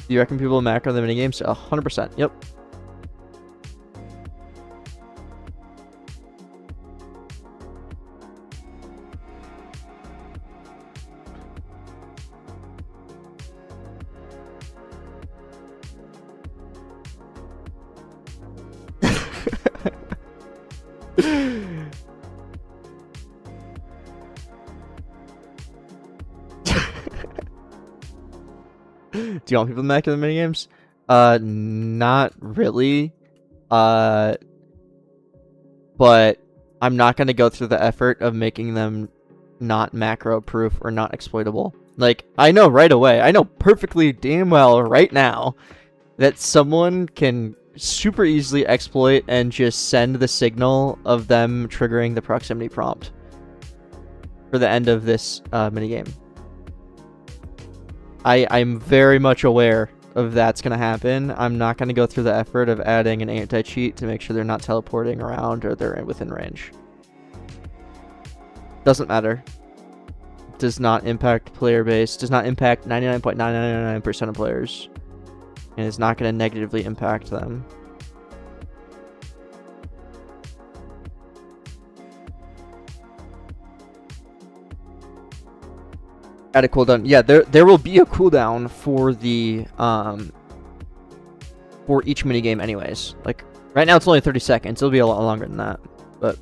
Do you reckon people will macro the minigames? 100%. Yep. Do you want people to macro the minigames? Not really. But I'm not gonna go through the effort of making them not macro proof or not exploitable. Like, I know right away, I know perfectly damn well right now that someone can super easily exploit and just send the signal of them triggering the proximity prompt for the end of this minigame. I'm very much aware of that's going to happen. I'm not going to go through the effort of adding an anti-cheat to make sure they're not teleporting around or they're within range. Doesn't matter. Does not impact player base. Does not impact 99.999% of players. And is not going to negatively impact them. Add a cooldown. Yeah, there will be a cooldown for the for each minigame anyways. Like right now it's only 30 seconds. It'll be a lot longer than that. But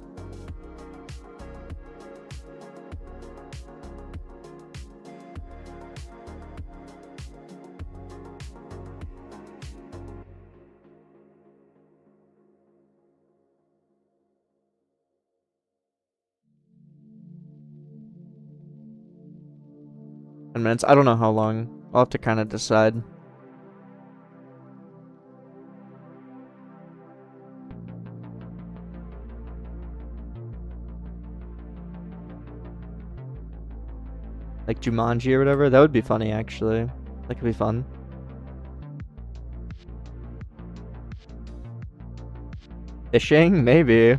minutes. I don't know how long. I'll have to kind of decide. Like Jumanji or whatever. That would be funny, actually. That could be fun. Fishing? Maybe.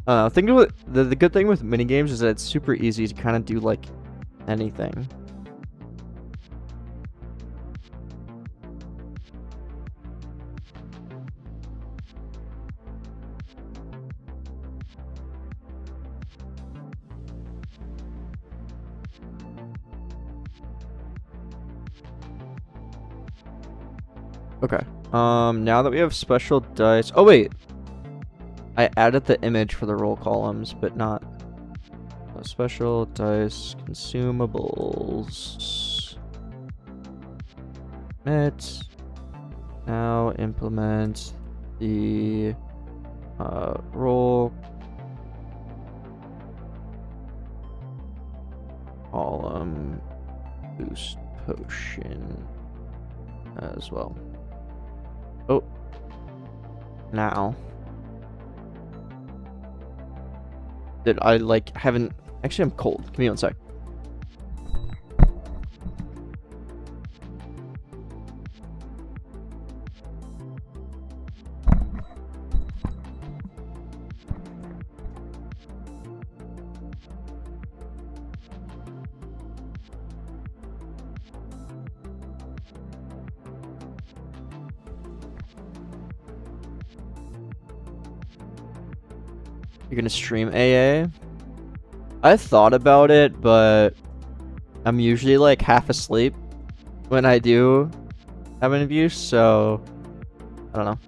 Think of it. The good thing with minigames is that it's super easy to kind of do like anything. Okay. Now that we have special dice. Oh wait. I added the image for the roll columns, but not special dice consumables. Now implement the roll column boost potion as well. Oh, now. Did I like haven't actually? I'm cold. Give me one sec. You're gonna stream AA? I thought about it, but I'm usually like half asleep when I do have an abuse, so I don't know.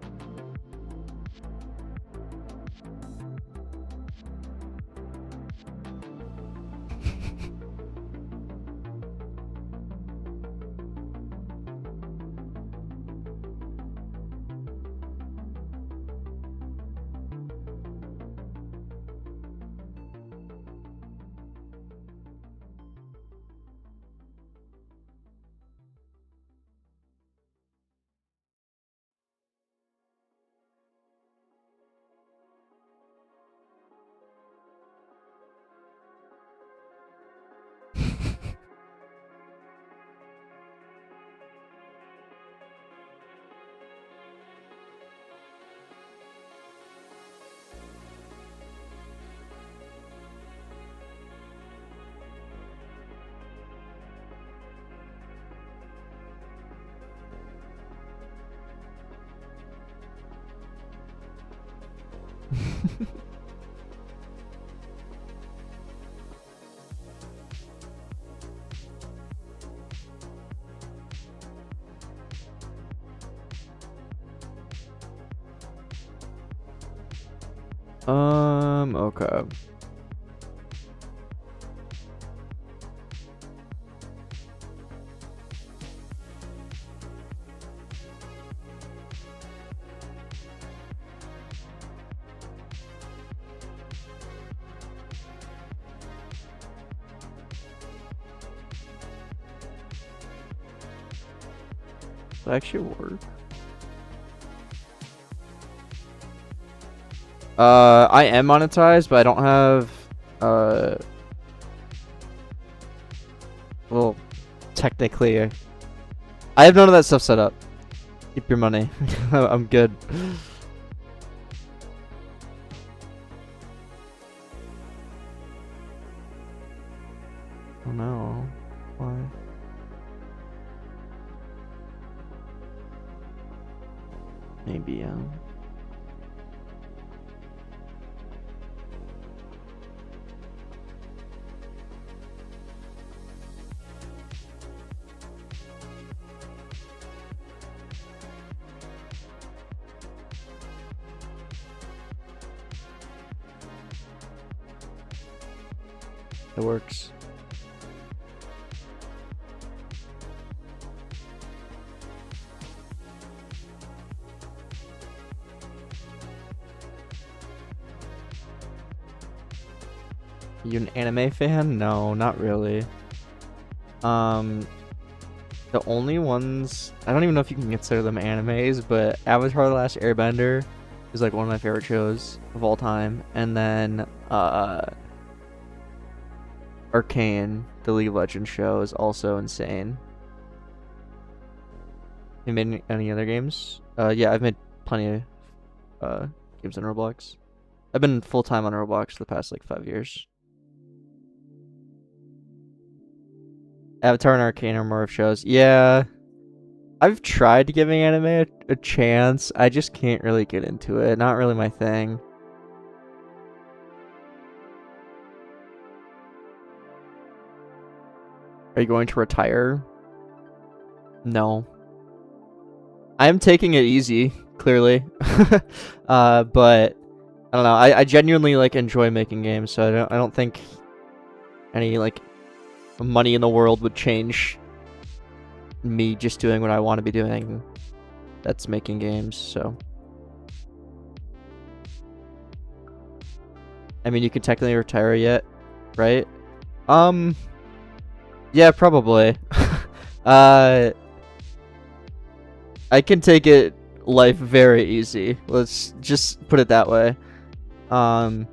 Okay. That actually work? I am monetized, but I don't have, well, technically, I have none of that stuff set up. Keep your money. I'm good. Oh no. Why? Maybe, it works. You an anime fan? No, not really. The only ones, I don't even know if you can consider them animes, but Avatar: The Last Airbender is like one of my favorite shows of all time. And then Arcane, the League of Legends show, is also insane. You made any other games? Yeah, I've made plenty of games on Roblox. I've been full-time on Roblox the past like 5 years. Avatar and Arcane are more of shows. Yeah, I've tried giving anime a chance. I just can't really get into it. Not really my thing. Are you going to retire? No. I'm taking it easy, clearly. But I don't know. I genuinely like enjoy making games, so I don't think any like money in the world would change me just doing what I want to be doing. That's making games, so. I mean, you could technically retire yet, right? Yeah, probably. I can take it life very easy. Let's just put it that way. But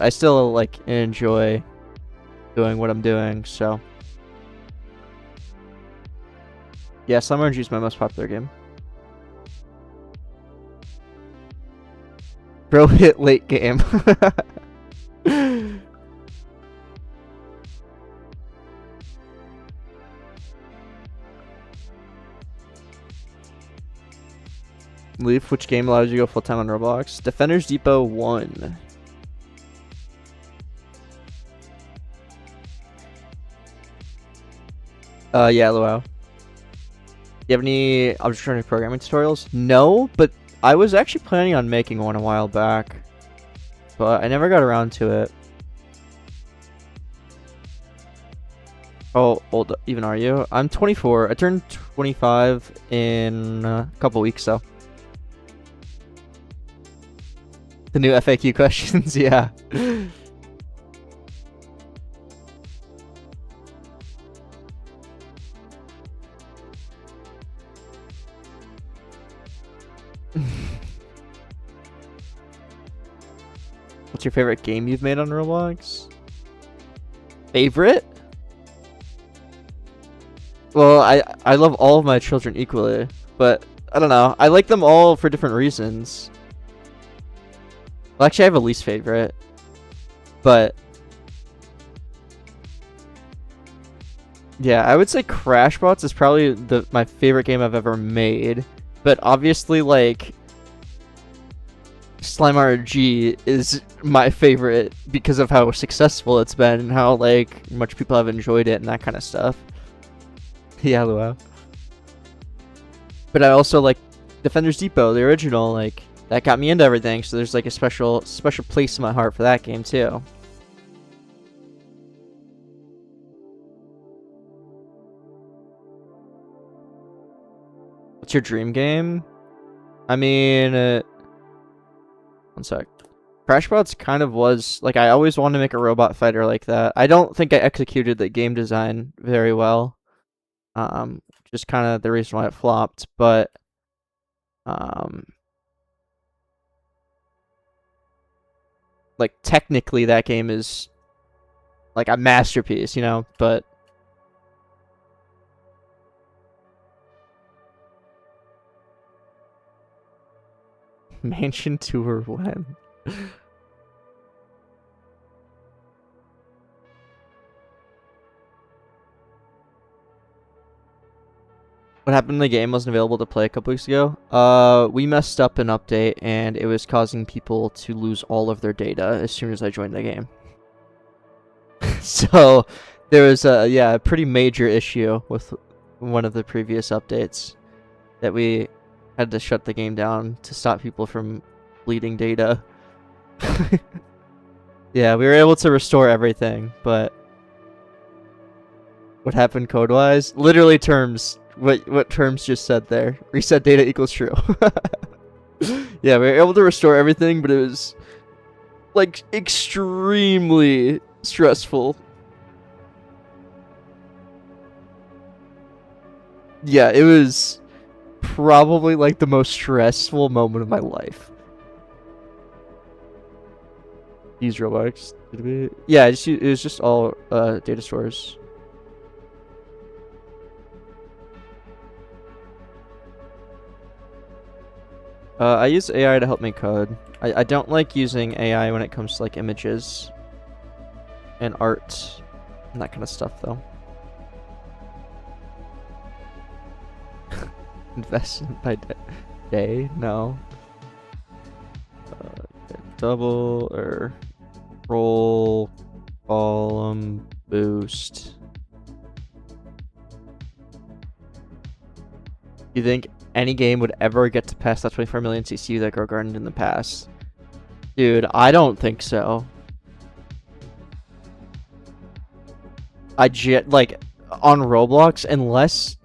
I still like enjoy doing what I'm doing, so. Yeah, RNG is my most popular game. Bro hit late game. Leaf, which game allows you to go full time on Roblox? Defenders Depot 1. Yeah, Lua. Do you have any object-oriented programming tutorials? No, but I was actually planning on making one a while back, but I never got around to it. How old even are you? I'm 24. I turned 25 in a couple weeks, though. The new FAQ questions, yeah. What's your favorite game you've made on Roblox? Favorite? Well, I love all of my children equally, but I don't know. I like them all for different reasons. Well, actually, I have a least favorite, but yeah, I would say Crashbots is probably my favorite game I've ever made. But obviously, like, Slime RNG is my favorite because of how successful it's been and how like much people have enjoyed it and that kind of stuff. Yeah, Lua. But I also like Defender's Depot, the original, like that got me into everything. So there's like a special place in my heart for that game too. What's your dream game? I mean, one sec. Crashbots kind of was like I always wanted to make a robot fighter like that. I don't think I executed the game design very well. Just kind of the reason why it flopped, but like technically that game is like a masterpiece, you know, but Mansion Tour when? What happened in the game wasn't available to play a couple weeks ago? We messed up an update and it was causing people to lose all of their data as soon as I joined the game. So there was a pretty major issue with one of the previous updates that we had to shut the game down to stop people from bleeding data. Yeah, we were able to restore everything, but what happened code-wise? Literally terms. What terms just said there? Reset data equals true. Yeah, we were able to restore everything, but it was like extremely stressful. Yeah, it was probably like the most stressful moment of my life. Use Roblox. Did we? Yeah, it was just all data stores. I use AI to help me code. I don't like using AI when it comes to like images and art and that kind of stuff though. Investment by day? No. Double or roll column boost. You think any game would ever get to pass that 24 million CCU that Grow Garden in the past? Dude, I don't think so. Like on Roblox, unless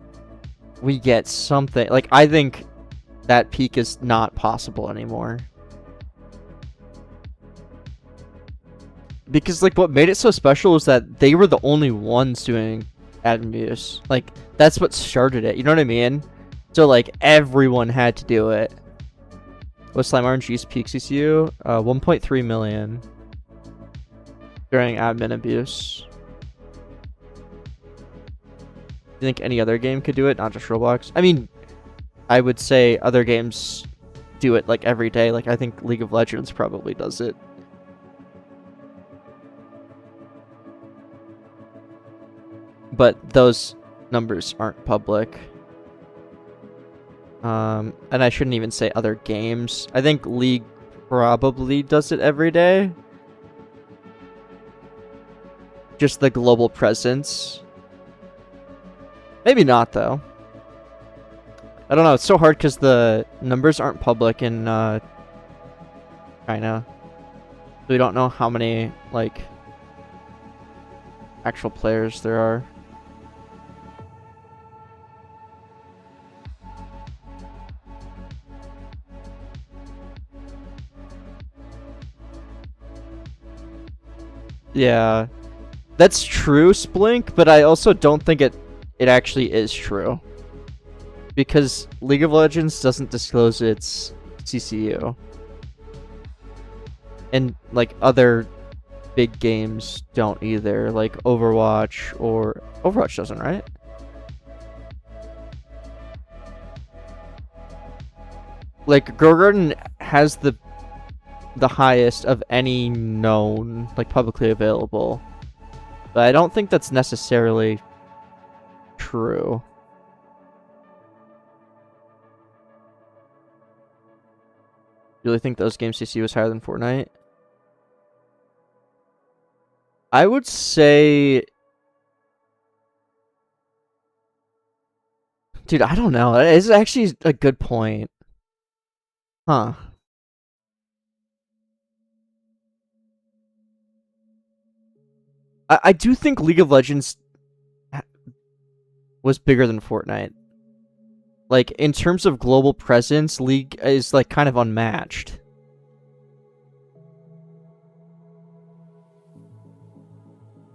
we get something like I think that peak is not possible anymore. Because like what made it so special was that they were the only ones doing admin abuse. Like that's what started it. You know what I mean? So like everyone had to do it. What's Slime RNG's peak CCU? 1.3 million during admin abuse. You think any other game could do it, not just Roblox? I mean, I would say other games do it like every day. Like I think League of Legends probably does it. But those numbers aren't public. And I shouldn't even say other games. I think League probably does it every day. Just the global presence. Maybe not, though. I don't know. It's so hard because the numbers aren't public in China. So we don't know how many, like, actual players there are. Yeah, that's true, Splink, but I also don't think it actually is true. Because League of Legends doesn't disclose its CCU. And, like, other big games don't either, like Overwatch or... Overwatch doesn't, right? Like, Grow Garden has the highest of any known, like, publicly available. But I don't think that's necessarily true. You really think those games CC was higher than Fortnite? I would say... Dude, I don't know. It's actually a good point. Huh. I do think League of Legends was bigger than Fortnite. Like, in terms of global presence, League is, like, kind of unmatched.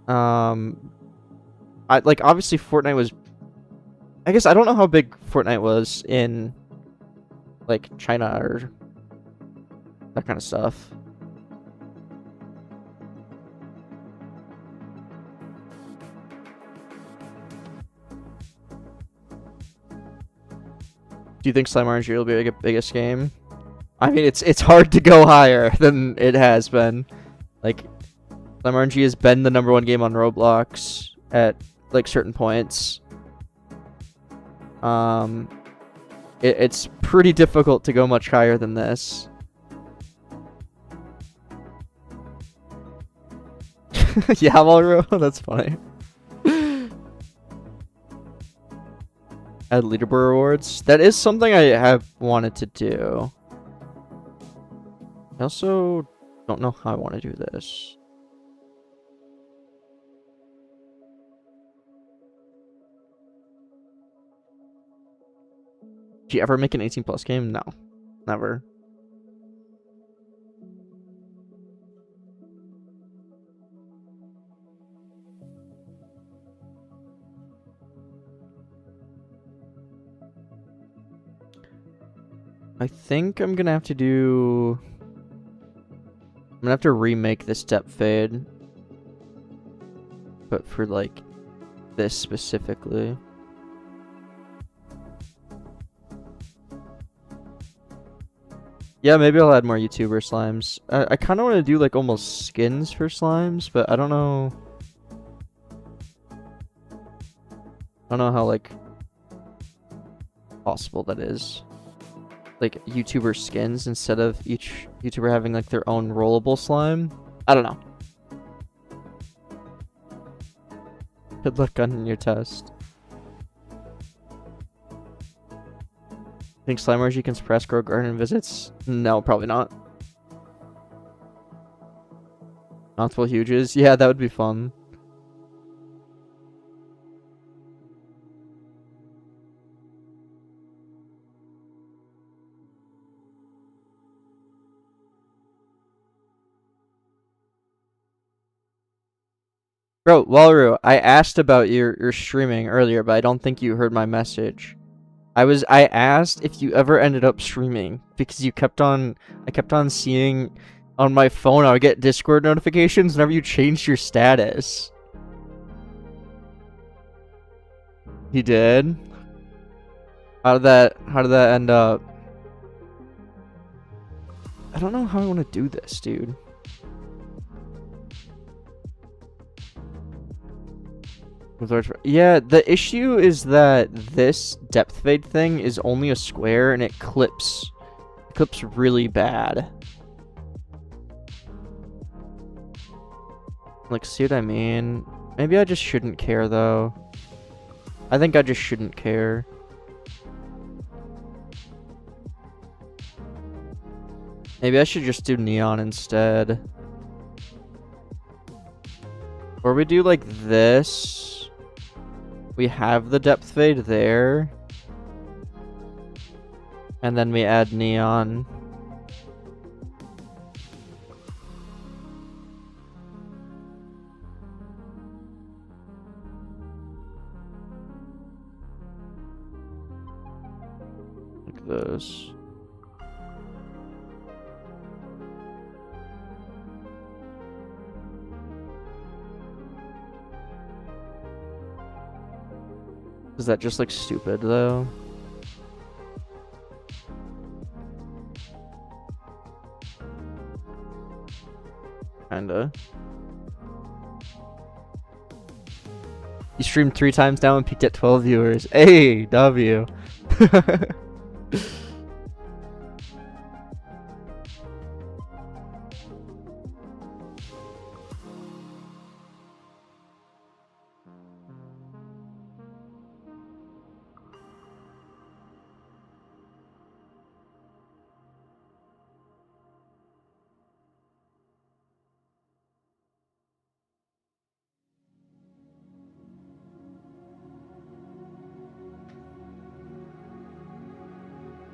Obviously Fortnite was... I guess I don't know how big Fortnite was in, like, China or that kind of stuff. Do you think Slime RNG will be like a biggest game? I mean, it's hard to go higher than it has been. Like, Slime RNG has been the #1 game on Roblox at like certain points. It's pretty difficult to go much higher than this. Yeah, Malro, that's funny. Add leaderboard rewards. That is something I have wanted to do. I also don't know how I want to do this. Did you ever make an 18+ game? No, never. I think I'm gonna have to do... I'm gonna have to remake this depth fade. But for, like, this specifically. Yeah, maybe I'll add more YouTuber slimes. I kind of want to do, like, almost skins for slimes, but I don't know... I don't know how, like, possible that is. Like, YouTuber skins instead of each YouTuber having, like, their own rollable slime. I don't know. Good luck on your test. Think Slime RNG can suppress grow garden visits? No, probably not. Mouthful huges? Yeah, that would be fun. Bro, Walru, I asked about your streaming earlier, but I don't think you heard my message. I asked if you ever ended up streaming because I kept on seeing on my phone I would get Discord notifications whenever you changed your status. You did? How did that end up? I don't know how I want to do this, dude. Yeah, the issue is that this depth fade thing is only a square and it clips really bad. Like, see what I mean? Maybe I just shouldn't care though. I think I just shouldn't care. Maybe I should just do neon instead. Or we do like this. We have the depth fade there. And then we add neon. Like this. Is that just like stupid though? Kinda. You streamed 3 times now and peaked at 12 viewers. Hey, W.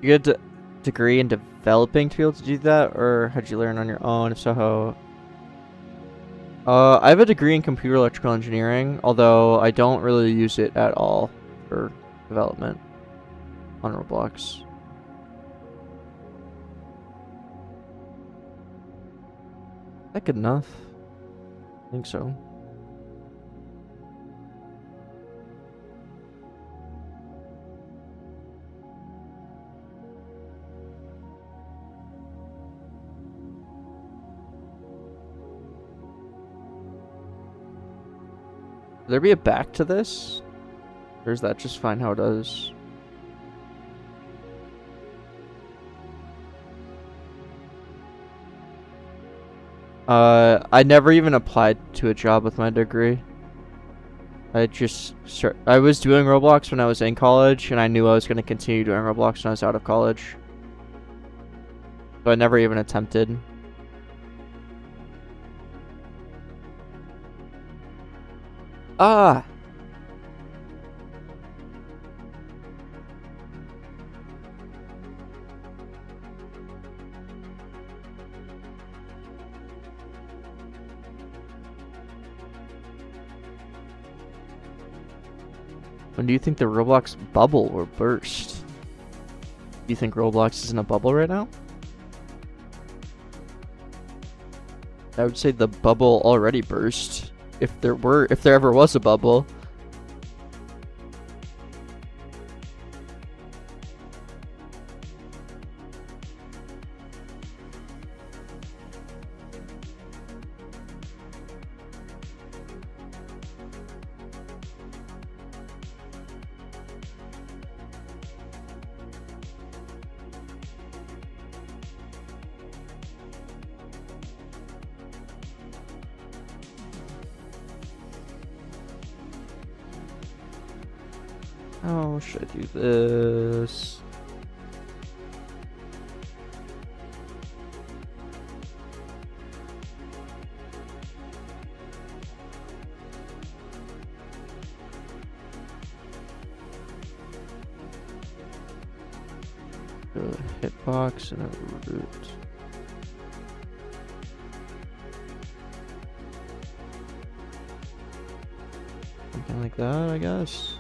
You get a degree in developing to be able to do that, or how'd you learn on your own? If so, how? I have a degree in computer electrical engineering, although I don't really use it at all for development on Roblox. Is that good enough? I think so. Will there be a back to this? Or is that just fine how it is? I never even applied to a job with my degree. I was doing Roblox when I was in college, and I knew I was going to continue doing Roblox when I was out of college. So I never even attempted. Ah! When do you think the Roblox bubble will burst? Do you think Roblox is in a bubble right now? I would say the bubble already burst. If there ever was a bubble. How should I do this? A hitbox and a root. Something like that, I guess.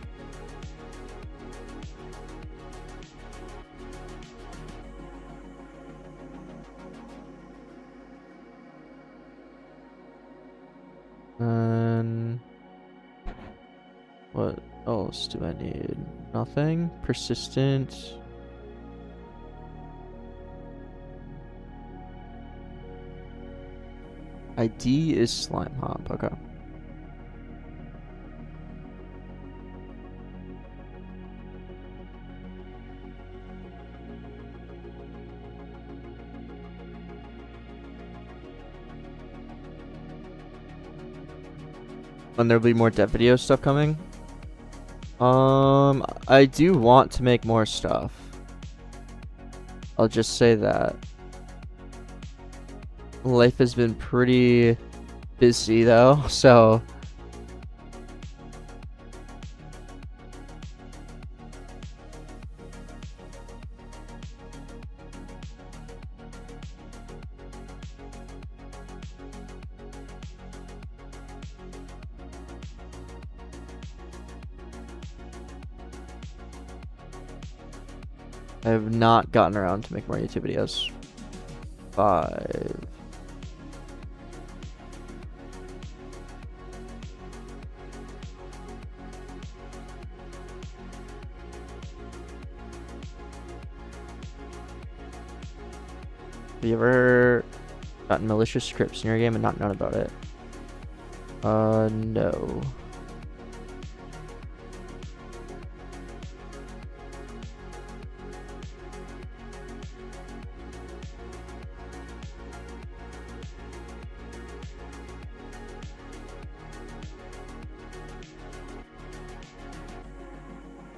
And what else do I need? Nothing? Persistent. ID is slime hop. Okay. And there'll be more dev video stuff coming. I do want to make more stuff. I'll just say that. Life has been pretty busy though, so I have not gotten around to make more YouTube videos. 5. Have you ever gotten malicious scripts in your game and not known about it? No.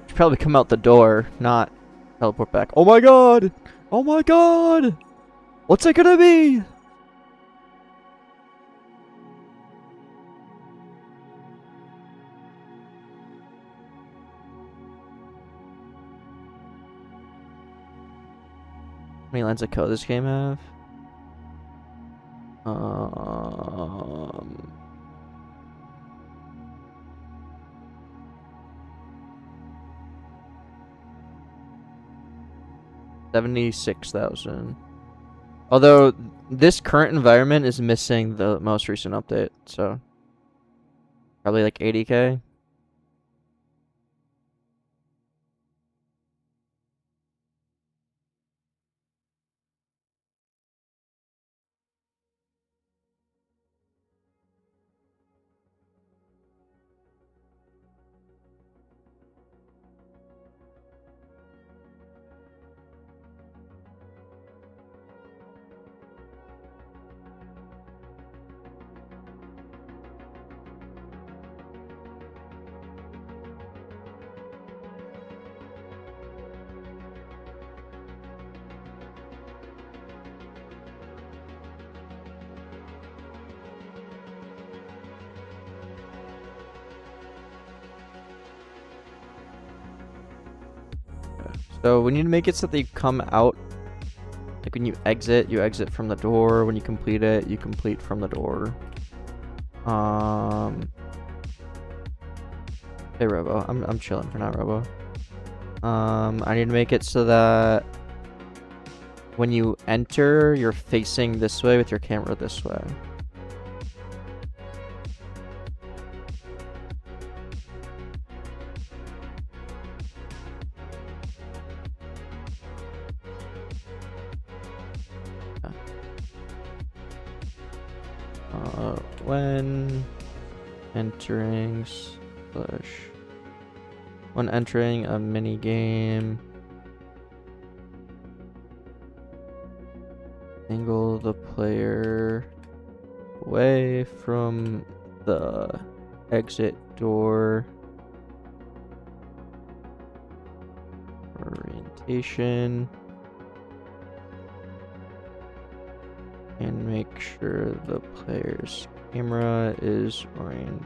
Should probably come out the door, not teleport back. Oh my god! Oh my god! What's it gonna be? many lines of code this game have? 76,000. Although this current environment is missing the most recent update, so probably like 80K. So we need to make it so that you come out, like when you exit from the door. When you complete it, you complete from the door. Hey Robo, I'm chilling for now, Robo. I need to make it so that when you enter, you're facing this way with your camera this way. When entering a mini game, angle the player away from the exit door. Orientation. And make sure the player's camera is oriented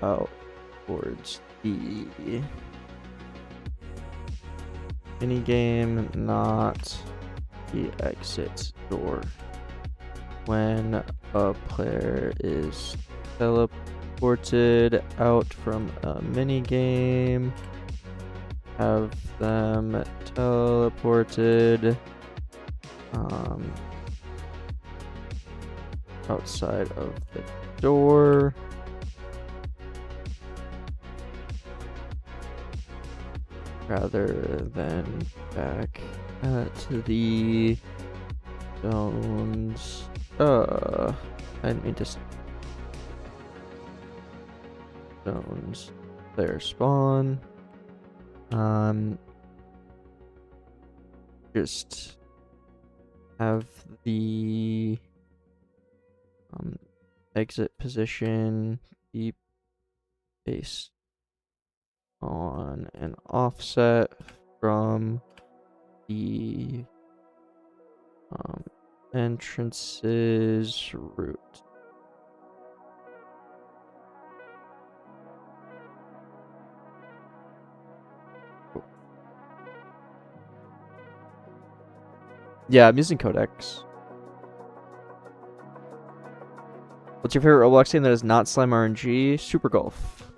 out towards the minigame, not the exit door. When a player is teleported out from a minigame, have them teleported outside of the door. Rather than back at the zones. I didn't mean to. Zones. Player spawn. Just have the exit position be based on an offset from the entrance's route. Yeah, I'm using codecs. What's your favorite Roblox game that is not Slime RNG? Super Golf.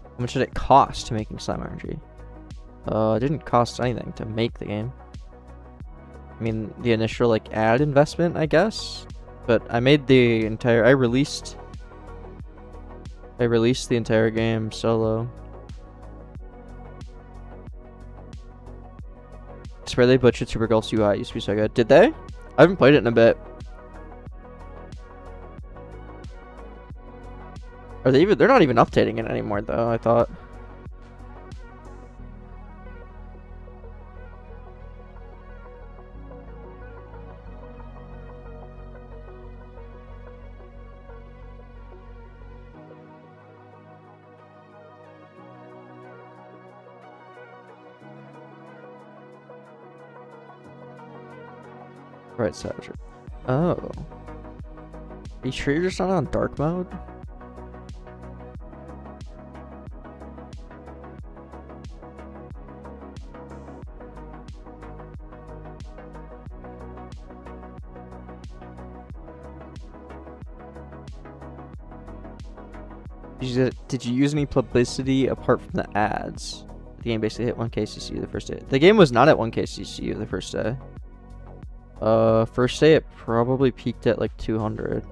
How much did it cost to making Slime RNG? It didn't cost anything to make the game. I mean, the initial like ad investment, I guess. But I made the entire. I released the entire game solo. I swear they butchered Super Golf's UI. It used to be so good. Did they? I haven't played it in a bit. Are they even? They're not even updating it anymore, though. I thought. Right side. Oh. Are you sure you're just not on dark mode? Did you use any publicity apart from the ads? The game basically hit 1K CCU the first day. The game was not at 1K CCU the first day. First day it probably peaked at like 200.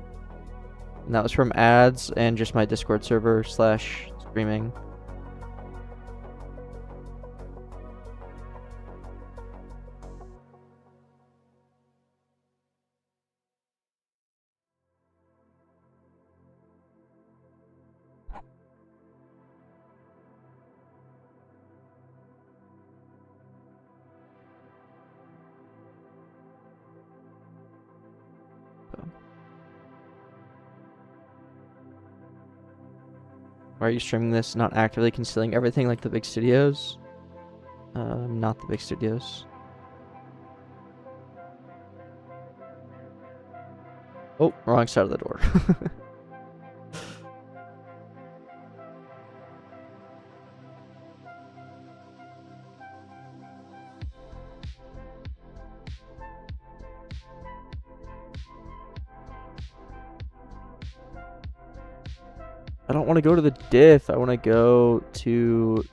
And that was from ads and just my Discord server / streaming. Why are you streaming this? Not actively concealing everything like the big studios? Not the big studios. Oh, wrong side of the door. I don't want to go to the diff. I want to go to...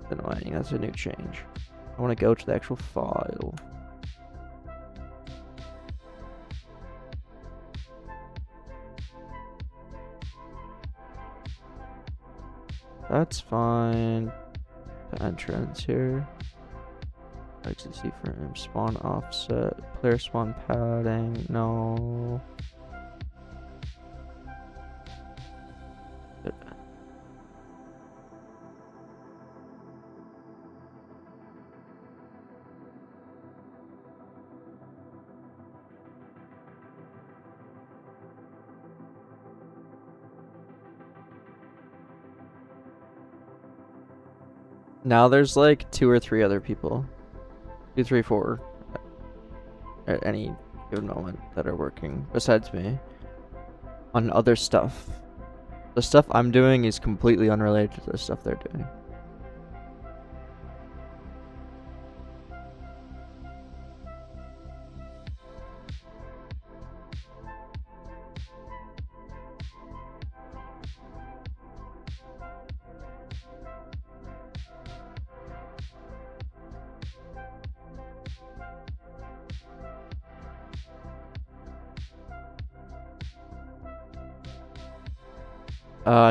Annoying, that's a new change. I want to go to the actual file. That's fine. The entrance here. XC frame, spawn offset, player spawn padding, no. Now there's like 2 or 3 other people. 2, 3, 4 at any given moment that are working besides me on other stuff. The stuff I'm doing is completely unrelated to the stuff they're doing.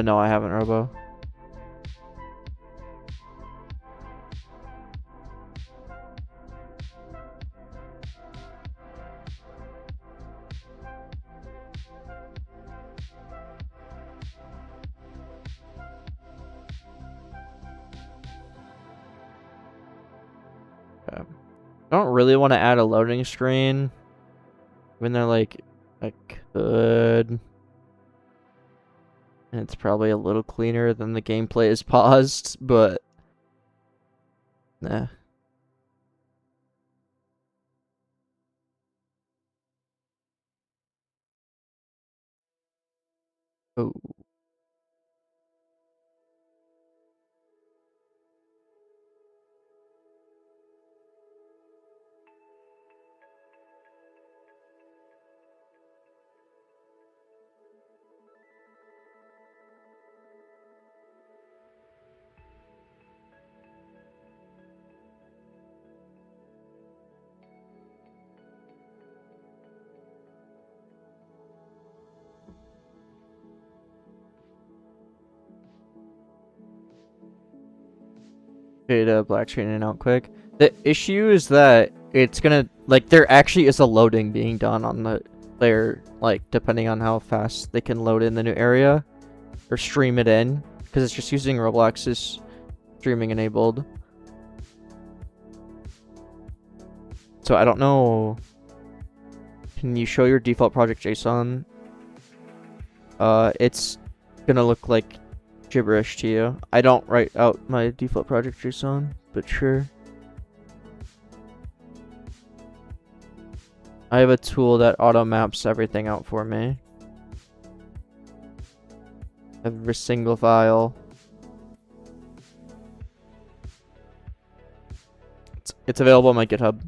No, I haven't, Robo. I don't really want to add a loading screen when they're like, I could. And it's probably a little cleaner than the gameplay is paused, but nah. Oh. Black screening out quick. The issue is that it's gonna, like, there actually is a loading being done on the player, like, depending on how fast they can load in the new area or stream it in, because it's just using Roblox's streaming enabled. So I don't know. Can you show your default project JSON? It's gonna look like gibberish to you. I don't write out my default project JSON, but sure. I have a tool that auto maps everything out for me. Every single file. It's available on my GitHub.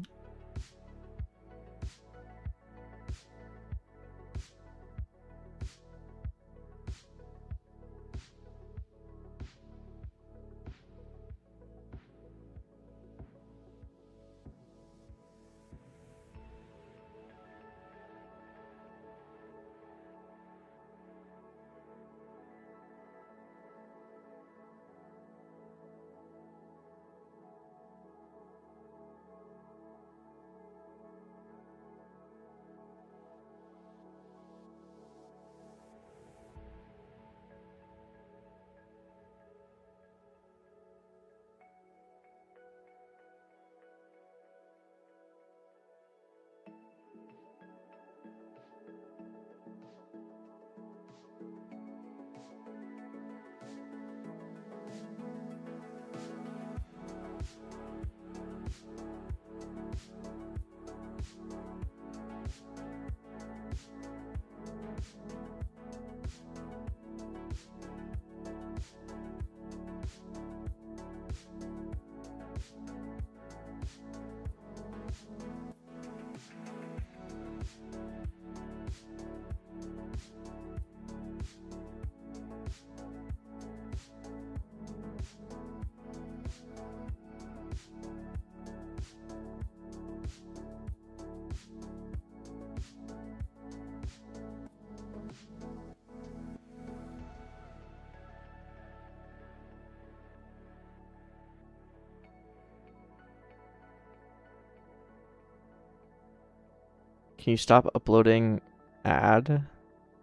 Can you stop uploading ad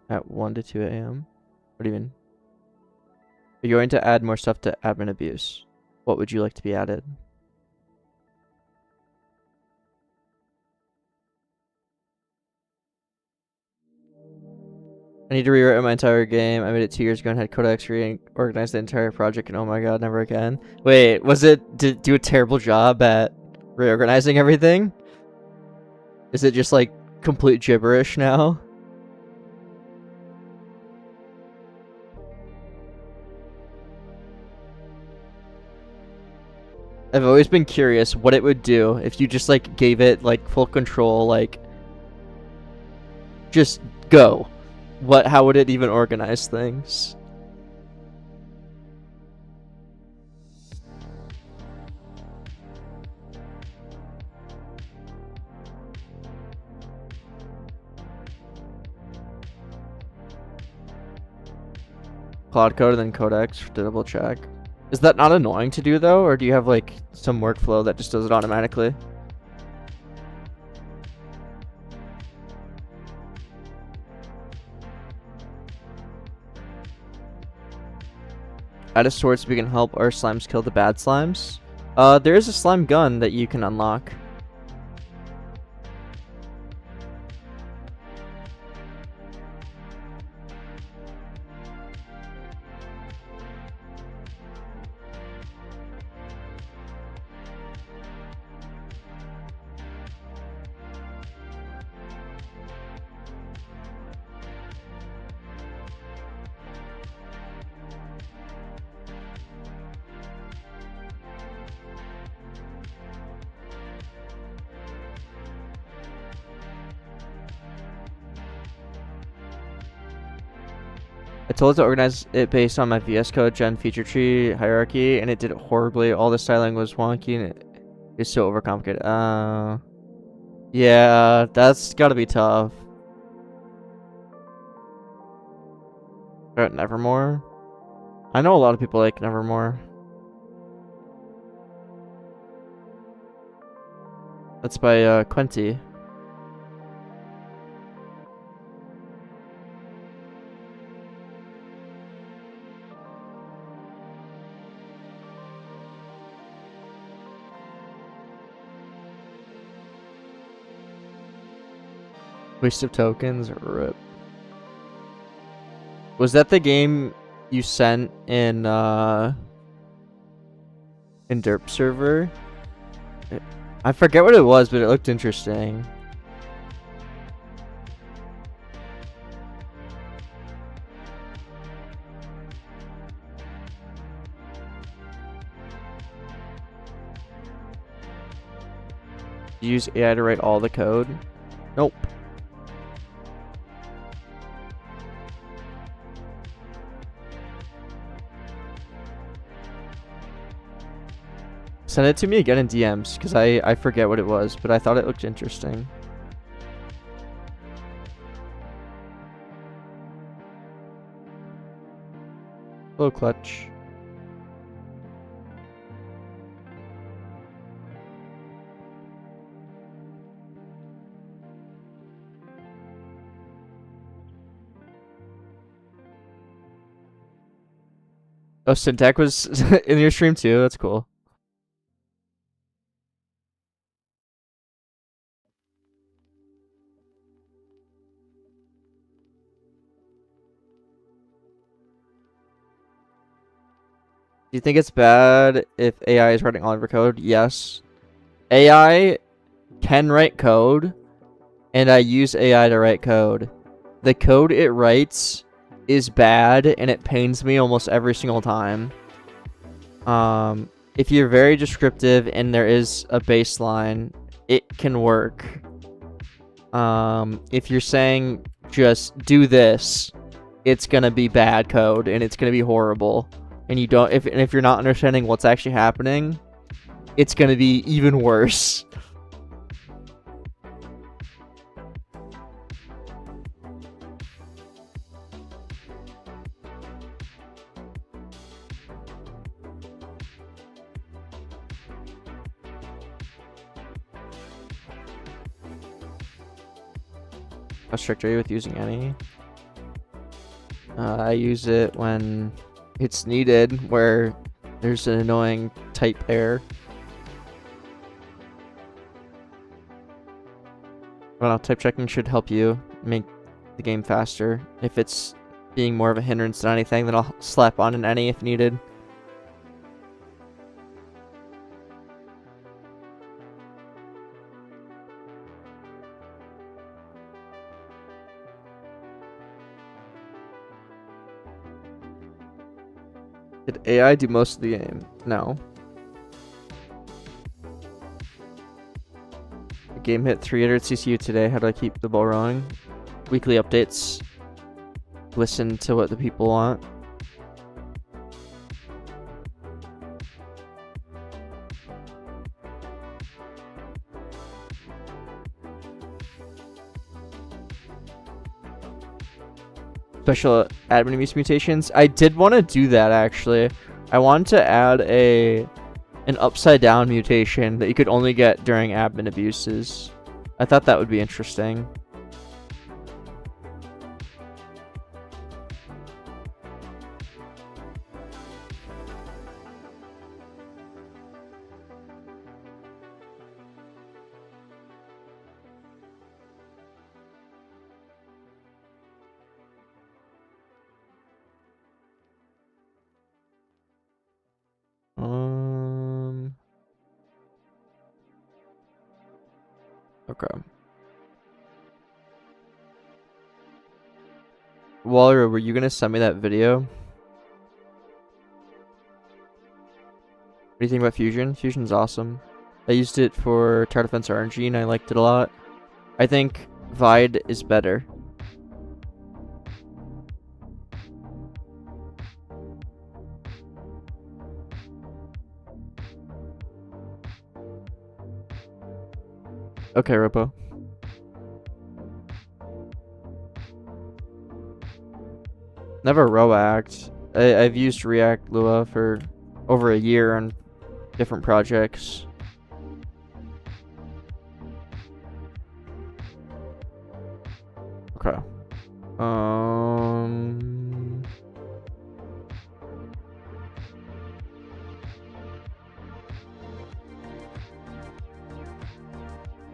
at 1 to 2 a.m.? What do you mean? You're going to add more stuff to admin abuse. What would you like to be added? I need to rewrite my entire game. I made it 2 years ago and had codecs reorganize the entire project, and oh my god, never again. Wait, was it do a terrible job at reorganizing everything? Is it just like complete gibberish now? I've always been curious what it would do if you just like gave it like full control, like just go. How would it even organize things? Cloud code and then codecs to double check. Is that not annoying to do though, or do you have like some workflow that just does it automatically? Add a sword so we can help our slimes kill the bad slimes. There is a slime gun that you can unlock. I told it to organize it based on my VS Code gen feature tree hierarchy, and it did it horribly. All the styling was wonky, and it is so overcomplicated. Yeah, that's gotta be tough. Nevermore? I know a lot of people like Nevermore. That's by Quenty. Waste of tokens, rip. Was that the game you sent in Derp server? I forget what it was, but it looked interesting. You use AI to write all the code? Nope. Send it to me again in DMs, because I forget what it was, but I thought it looked interesting. Hello, Clutch. Oh, Syntac was in your stream too? That's cool. Do you think it's bad if AI is writing all of your code? Yes. AI can write code, and I use AI to write code. The code it writes is bad, and it pains me almost every single time. If you're very descriptive and there is a baseline, it can work. If you're saying just do this, it's gonna be bad code and it's gonna be horrible. And if you're not understanding what's actually happening, it's gonna be even worse. How strict are you with using any? I use it when it's needed, where there's an annoying type error. Well, type checking should help you make the game faster. If it's being more of a hindrance than anything, then I'll slap on an any if needed. Did AI do most of the game? No. The game hit 300 CCU today. How do I keep the ball rolling? Weekly updates. Listen to what the people want. Special admin abuse mutations. I did want to do that actually. I wanted to add an upside down mutation that you could only get during admin abuses. I thought that would be interesting. Okay. Waller, were you gonna send me that video? What do you think about Fusion? Fusion's awesome. I used it for Tower Defense RNG and I liked it a lot. I think Vide is better. Okay, Ropo. Never React. I've used React Lua for over a year on different projects. Okay.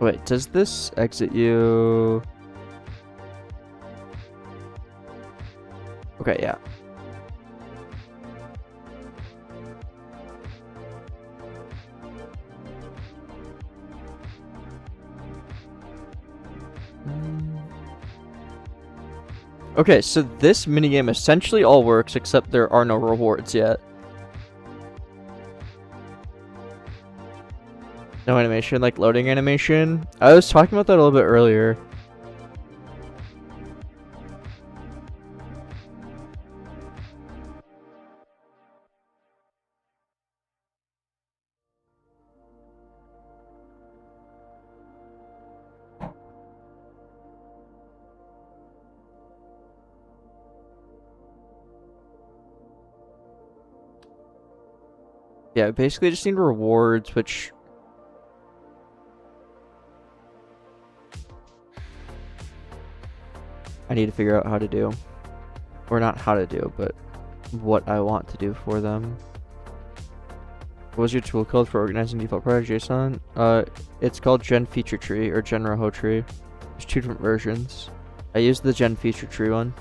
Wait, does this exit you? Okay, yeah. Okay, so this minigame essentially all works except there are no rewards yet. No animation, like loading animation. I was talking about that a little bit earlier. Yeah, basically just need rewards, which I need to figure out how to do. Or not how to do, but what I want to do for them. What was your tool called for organizing default project JSON? It's called Gen Feature Tree or Gen Roho Tree. There's 2 different versions. I used the Gen Feature Tree one.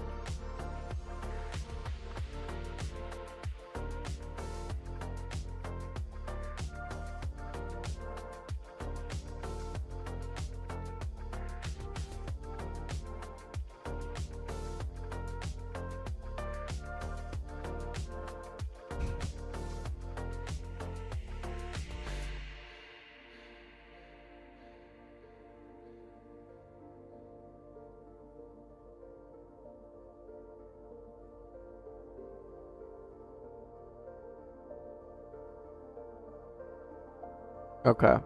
Okay.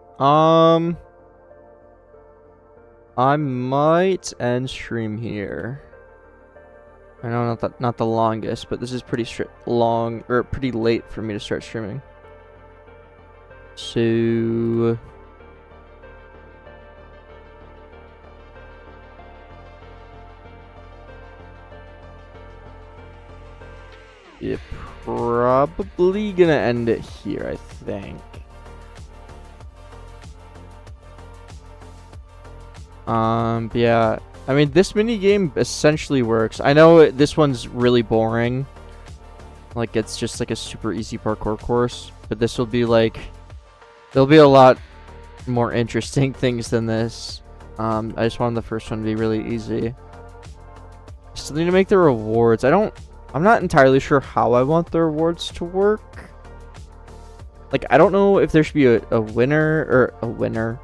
I might end stream here. I know not the longest, but this is pretty long or pretty late for me to start streaming. So you're probably gonna end it here, I think. Yeah, I mean, this mini game essentially works. I know this one's really boring. Like, it's just like a super easy parkour course, but this will be like, there'll be a lot more interesting things than this. I just wanted the first one to be really easy. Still need to make the rewards. I'm not entirely sure how I want the rewards to work. Like, I don't know if there should be a winner or a winner.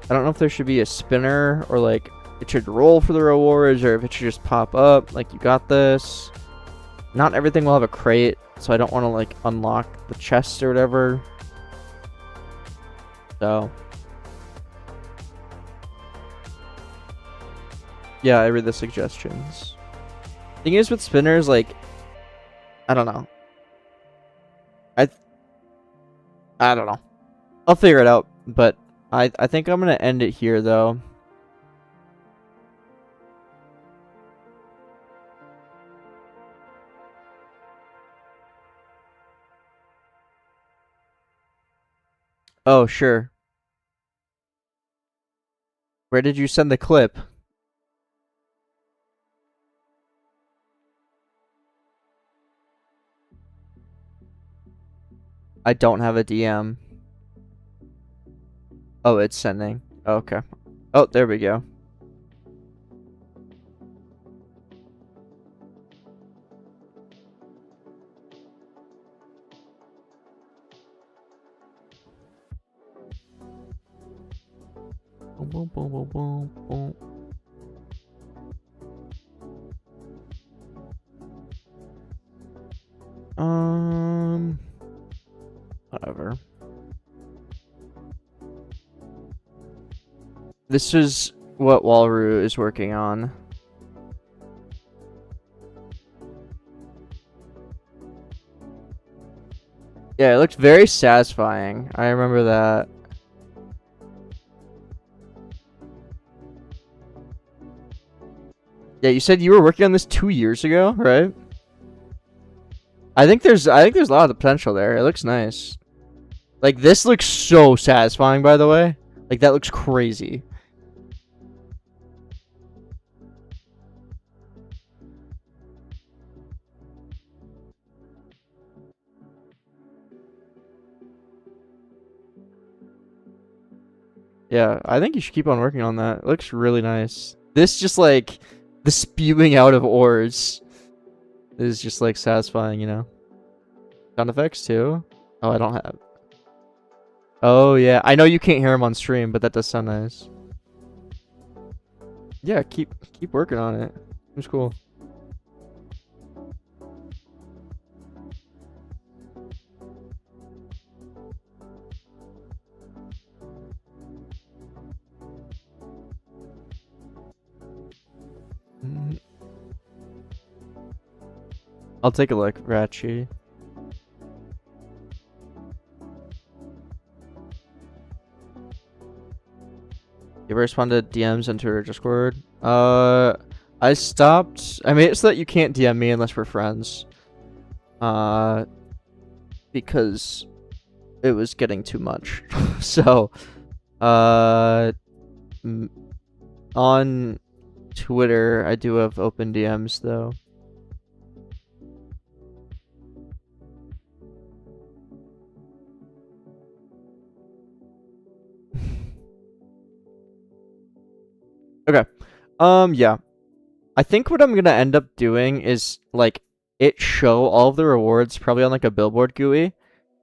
I don't know if there should be a spinner or like it should roll for the rewards or if it should just pop up like you got this. Not everything will have a crate, so I don't want to like unlock the chest or whatever. So yeah, I read the suggestions. Thing is with spinners, like, I don't know. I don't know. I'll figure it out, but I think I'm gonna end it here though. Oh, sure. Where did you send the clip? I don't have a DM. Oh, it's sending. Okay. Oh, there we go. Boom, boom, boom, boom, boom. Whatever. This is what Walroo is working on. Yeah, it looked very satisfying. I remember that. Yeah, you said you were working on this 2 years ago, right? I think there's a lot of potential there. It looks nice. Like, this looks so satisfying, by the way. Like, that looks crazy. Yeah, I think you should keep on working on that. It looks really nice. This just like the spewing out of ores is just like satisfying, you know. Sound effects too. Oh, I don't have. Oh yeah, I know you can't hear him on stream, but that does sound nice. Yeah, keep working on it. Seems cool. I'll take a look, Ratchy. You ever respond to DMs into your Discord? I stopped. I made it so that you can't DM me unless we're friends. Because it was getting too much. So, on Twitter, I do have open DMs though. Okay. Yeah. I think what I'm gonna end up doing is like it show all of the rewards probably on like a billboard GUI,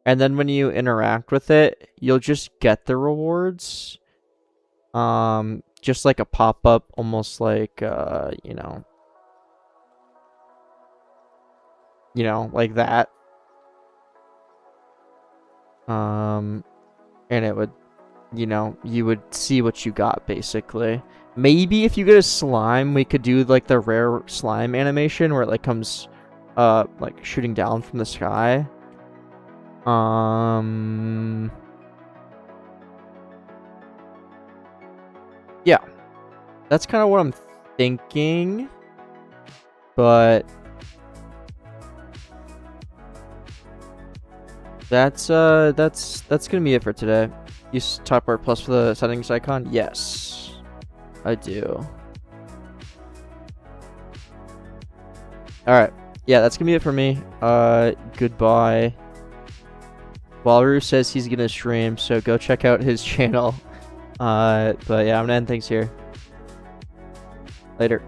and then when you interact with it, you'll just get the rewards. Just like a pop-up, almost like you know, like that. And it would, you would see what you got basically. Maybe if you get a slime, we could do like the rare slime animation where it like comes like shooting down from the sky. Yeah. That's kind of what I'm thinking. But that's gonna be it for today. Use top bar plus for the settings icon? Yes. I do. Alright. Yeah, that's gonna be it for me. Goodbye. Walrus says he's gonna stream, so go check out his channel. But yeah, I'm gonna end things here. Later.